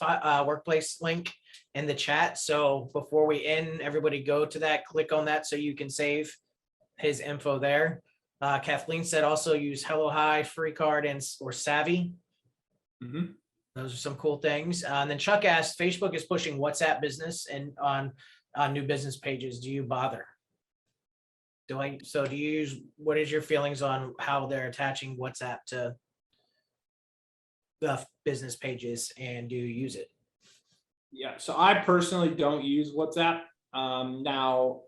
link in the chat. So before we end, everybody go to that, click on that so you can save his info there. Kathleen said also use Hello Hi, Free Card, or Savvy. Mm-hmm. Those are some cool things. And then Chuck asked, Facebook is pushing WhatsApp business and on new business pages. Do you bother? Do you use, what is your feelings on how they're attaching WhatsApp to the business pages, and do you use it? Yeah, so I personally don't use WhatsApp. Now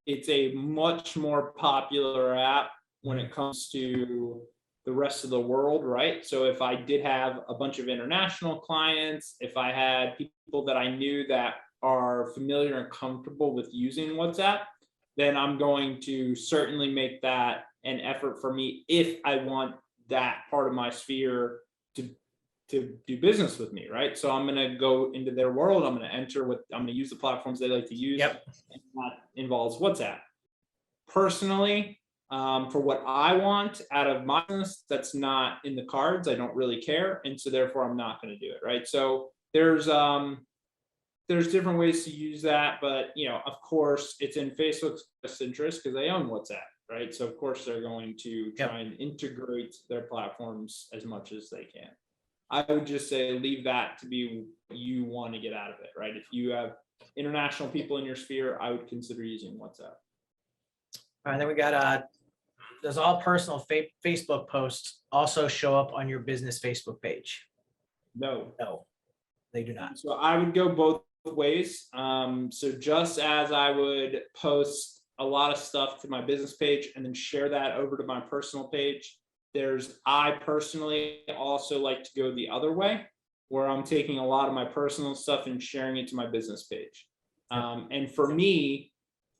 it's a much more popular app when it comes to the rest of the world, right? So if I did have a bunch of international clients, if I had people that I knew that are familiar and comfortable with using WhatsApp, then I'm going to certainly make that an effort for me if I want that part of my sphere to do business with me, right? So I'm going to go into their world. I'm going to use the platforms they like to use. Yep. And that involves WhatsApp. Personally, for what I want out of my business, that's not in the cards. I don't really care. And so therefore I'm not going to do it, right? So there's different ways to use that, but of course it's in Facebook's best interest because they own WhatsApp, right? So of course they're going to try and integrate their platforms as much as they can. I would just say leave that to be what you want to get out of it, right? If you have international people in your sphere, I would consider using WhatsApp. All right, then we got does all personal Facebook posts also show up on your business Facebook page? No, they do not. So I would go both ways. So just as I would post a lot of stuff to my business page and then share that over to my personal page, I personally also like to go the other way, where I'm taking a lot of my personal stuff and sharing it to my business page. And for me,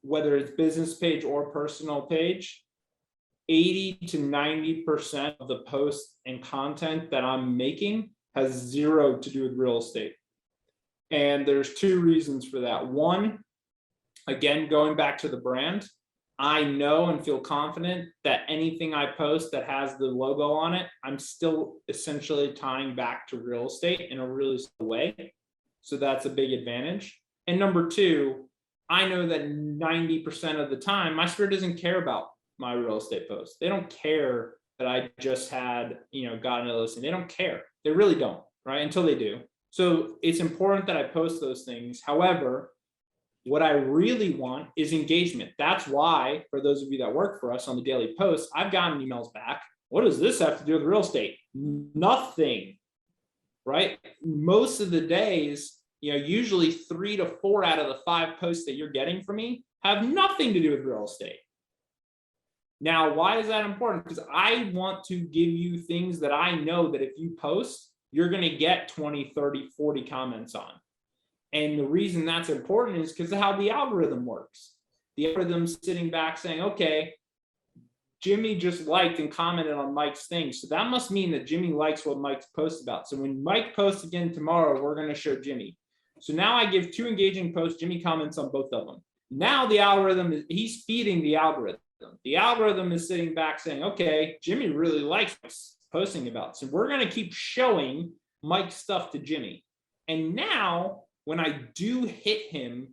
whether it's business page or personal page, 80 to 90% of the posts and content that I'm making has zero to do with real estate. And there's two reasons for that. One, again, going back to the brand, I know and feel confident that anything I post that has the logo on it, I'm still essentially tying back to real estate in a really simple way. So that's a big advantage. And number two, I know that 90% of the time, my sphere doesn't care about my real estate posts. They don't care that I just had, gotten a listing. They don't care. They really don't, right? Until they do. So it's important that I post those things. However, what I really want is engagement. That's why, for those of you that work for us on the daily post, I've gotten emails back. What does this have to do with real estate? Nothing, right? Most of the days, usually 3 to 4 out of the 5 posts that you're getting from me have nothing to do with real estate. Now, why is that important? Because I want to give you things that I know that if you post, you're going to get 20, 30, 40 comments on. And the reason that's important is because of how the algorithm works. The algorithm's sitting back saying, okay, Jimmy just liked and commented on Mike's thing. So that must mean that Jimmy likes what Mike's posts about. So when Mike posts again tomorrow, we're going to show Jimmy. So now I give 2 engaging posts, Jimmy comments on both of them. Now the algorithm he's feeding the algorithm. The algorithm is sitting back saying, okay, Jimmy really likes posting about. So we're going to keep showing Mike's stuff to Jimmy. And now when I do hit him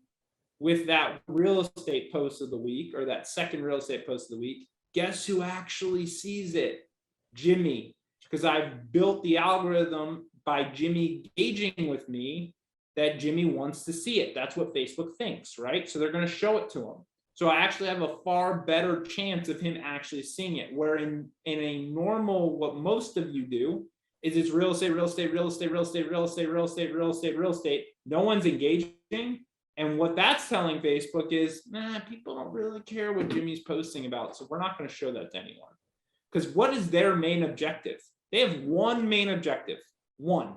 with that real estate post of the week or that second real estate post of the week, guess who actually sees it? Jimmy. Because I've built the algorithm by Jimmy engaging with me that Jimmy wants to see it. That's what Facebook thinks, right? So they're going to show it to him. So I actually have a far better chance of him actually seeing it. Where in a normal, what most of you do is it's real estate, real estate, real estate, real estate, real estate, real estate, real estate, real estate. No one's engaging. And what that's telling Facebook is, people don't really care what Jimmy's posting about. So we're not going to show that to anyone. Because what is their main objective? They have one main objective. One.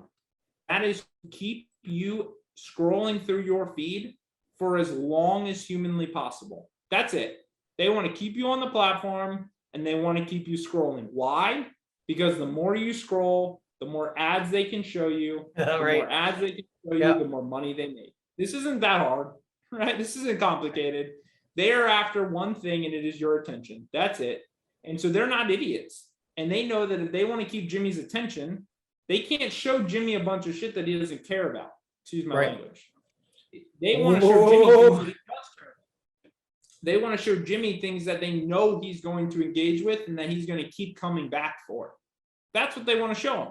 That is to keep you scrolling through your feed for as long as humanly possible. That's it. They want to keep you on the platform and they want to keep you scrolling. Why? Because the more you scroll, the more ads they can show you. The more ads they can show you, the more money they make. This isn't that hard, right? This isn't complicated. They are after one thing, and it is your attention. That's it. And so they're not idiots. And they know that if they want to keep Jimmy's attention, they can't show Jimmy a bunch of shit that he doesn't care about. Excuse my language. They want to show Jimmy things that he does care about. They want to show Jimmy things that they know he's going to engage with and that he's going to keep coming back for. That's what they want to show him.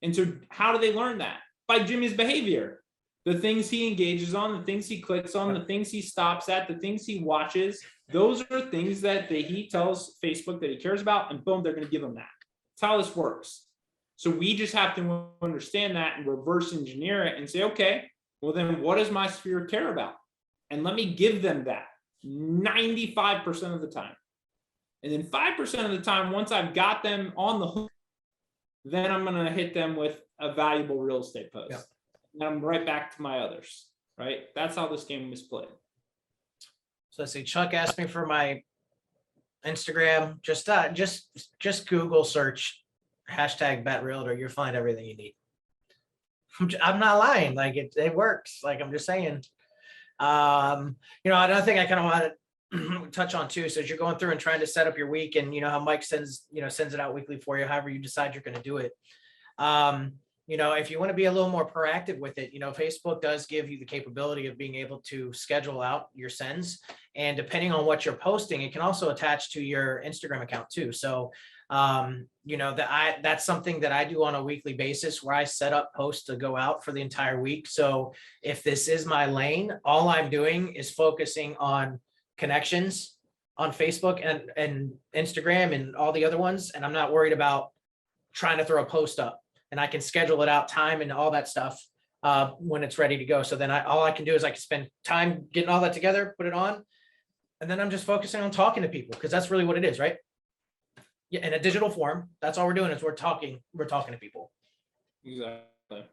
And so how do they learn that? By Jimmy's behavior. The things he engages on, the things he clicks on, the things he stops at, the things he watches. Those are things that he tells Facebook that he cares about, and boom, they're going to give him that. That's how this works. So we just have to understand that and reverse engineer it and say, okay, well then what does my sphere care about? And let me give them that 95% of the time. And then 5% of the time, once I've got them on the hook, then I'm going to hit them with a valuable real estate post. Yep. And I'm right back to my others, right? That's how this game is played. So let's see, Chuck asked me for my Instagram. Just Google search #BetRealtor. You'll find everything you need. I'm not lying. Like it works. Like I'm just saying. Another thing I kind of want to touch on too. So as you're going through and trying to set up your week, and how Mike sends it out weekly for you, however you decide you're going to do it. If you want to be a little more proactive with it, Facebook does give you the capability of being able to schedule out your sends. And depending on what you're posting, it can also attach to your Instagram account too. So, that's something that I do on a weekly basis where I set up posts to go out for the entire week. So if this is my lane, all I'm doing is focusing on connections on Facebook and Instagram and all the other ones. And I'm not worried about trying to throw a post up. And I can schedule it out, time and all that stuff when it's ready to go. So then all I can do is I can spend time getting all that together, put it on, and then I'm just focusing on talking to people, because that's really what it is, right? Yeah, in a digital form, that's all we're doing is we're talking to people. Exactly.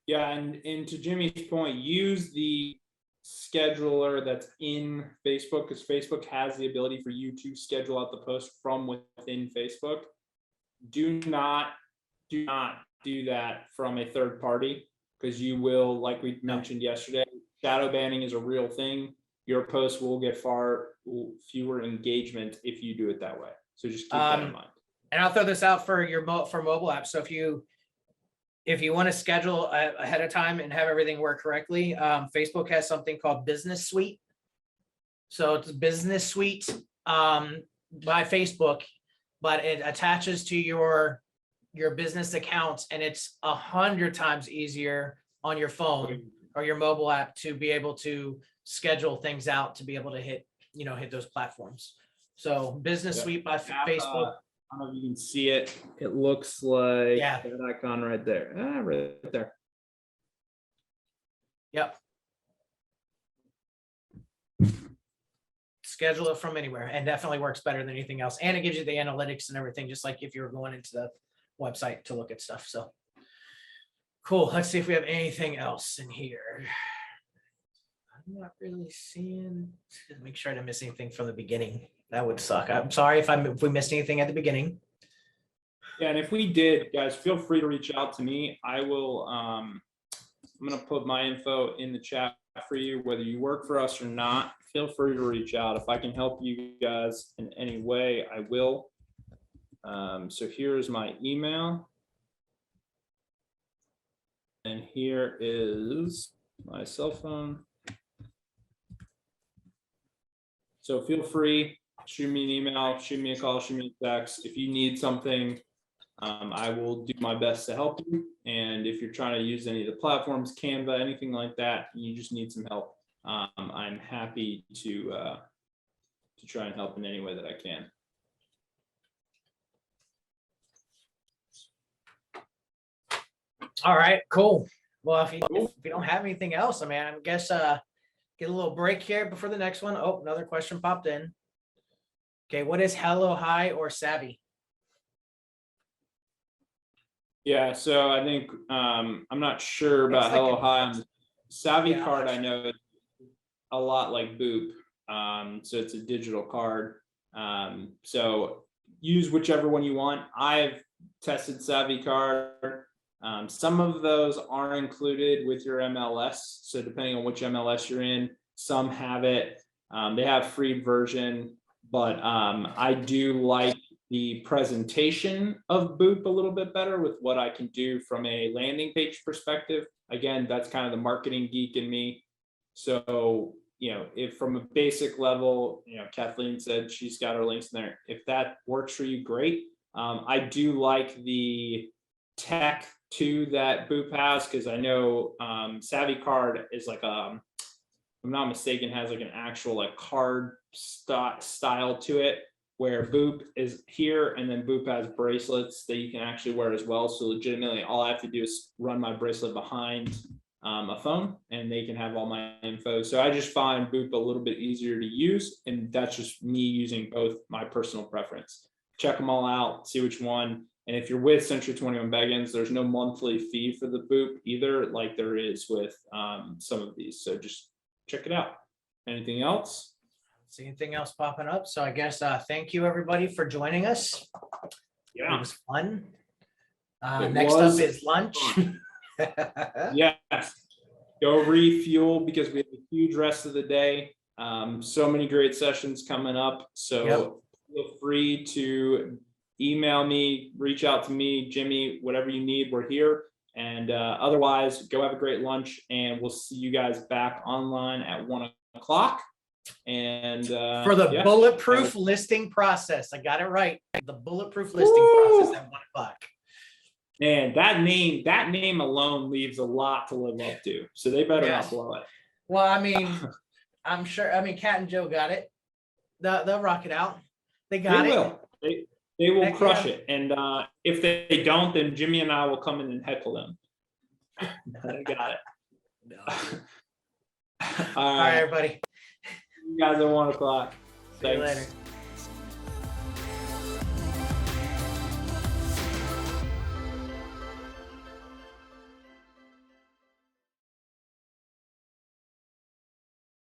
Yeah, and to Jimmy's point, use the scheduler that's in Facebook, because Facebook has the ability for you to schedule out the post from within Facebook. Do not do that from a third party, because you will, like we mentioned yesterday, shadow banning is a real thing. Your post will get far fewer engagement if you do it that way. So just keep that in mind. And I'll throw this out for mobile apps. So if you want to schedule ahead of time and have everything work correctly, Facebook has something called Business Suite. So it's Business Suite by Facebook, but it attaches to your business accounts, and it's 100 times easier on your phone or your mobile app to be able to schedule things out, to be able to hit those platforms. So Business Suite by Facebook. I don't know if you can see it. It looks like that icon right there. Right there. Yep. Schedule it from anywhere, and definitely works better than anything else. And it gives you the analytics and everything, just like if you were going into the website to look at stuff. So cool. Let's see if we have anything else in here. I'm not really seeing. Make sure I didn't miss anything from the beginning. That would suck. I'm sorry if we missed anything at the beginning. Yeah, and if we did, guys, feel free to reach out to me. I will. I'm going to put my info in the chat for you, whether you work for us or not. Feel free to reach out. If I can help you guys in any way, I will. So here's my email. And here is my cell phone. So feel free, shoot me an email, shoot me a call, shoot me a text. If you need something, I will do my best to help you. And if you're trying to use any of the platforms, Canva, anything like that, and you just need some help, I'm happy to try and help in any way that I can. All right, cool. Well, if you don't have anything else, I guess get a little break here before the next one. Oh, another question popped in. Okay, what is Hello, Hi, or Savvy? Yeah, so I think I'm not sure about Hello, Hi. Savvy card, I know is a lot like Boop. So it's a digital card. So use whichever one you want. I've tested Savvy card. Some of those are included with your MLS. So depending on which MLS you're in, some have it. They have free version, but I do like the presentation of Boop a little bit better with what I can do from a landing page perspective. Again, that's kind of the marketing geek in me. So, if from a basic level, Kathleen said she's got her links in there. If that works for you, great. I do like the tech too that Boop has, because I know Savvy Card is like if I'm not mistaken, has like an actual like card style to it, where Boop is here, and then Boop has bracelets that you can actually wear as well. So legitimately, all I have to do is run my bracelet behind a phone, and they can have all my info. So I just find Boop a little bit easier to use, and that's just me using both my personal preference. Check them all out, see which one. And if you're with C21 Beggins, there's no monthly fee for the Boop either, like there is with some of these. So just check it out. Anything else? See anything else popping up? So I guess thank you everybody for joining us. Yeah, it was fun. Next up is lunch. Yes, go refuel, because we have a huge rest of the day. So many great sessions coming up. So feel free to email me, reach out to me, Jimmy, whatever you need, we're here. And otherwise, go have a great lunch, and we'll see you guys back online at 1 o'clock. And for the bulletproof listing process, I got it right. The bulletproof listing process at 1 o'clock. And that name alone leaves a lot to live up to. So they better not blow it. Well, I mean, I'm sure. I mean, Kat and Joe got it. They'll rock it out. They got it. They will crush it. And if they don't, then Jimmy and I will come in and heckle them. I got it. All right, everybody. You guys at 1 o'clock. See you later.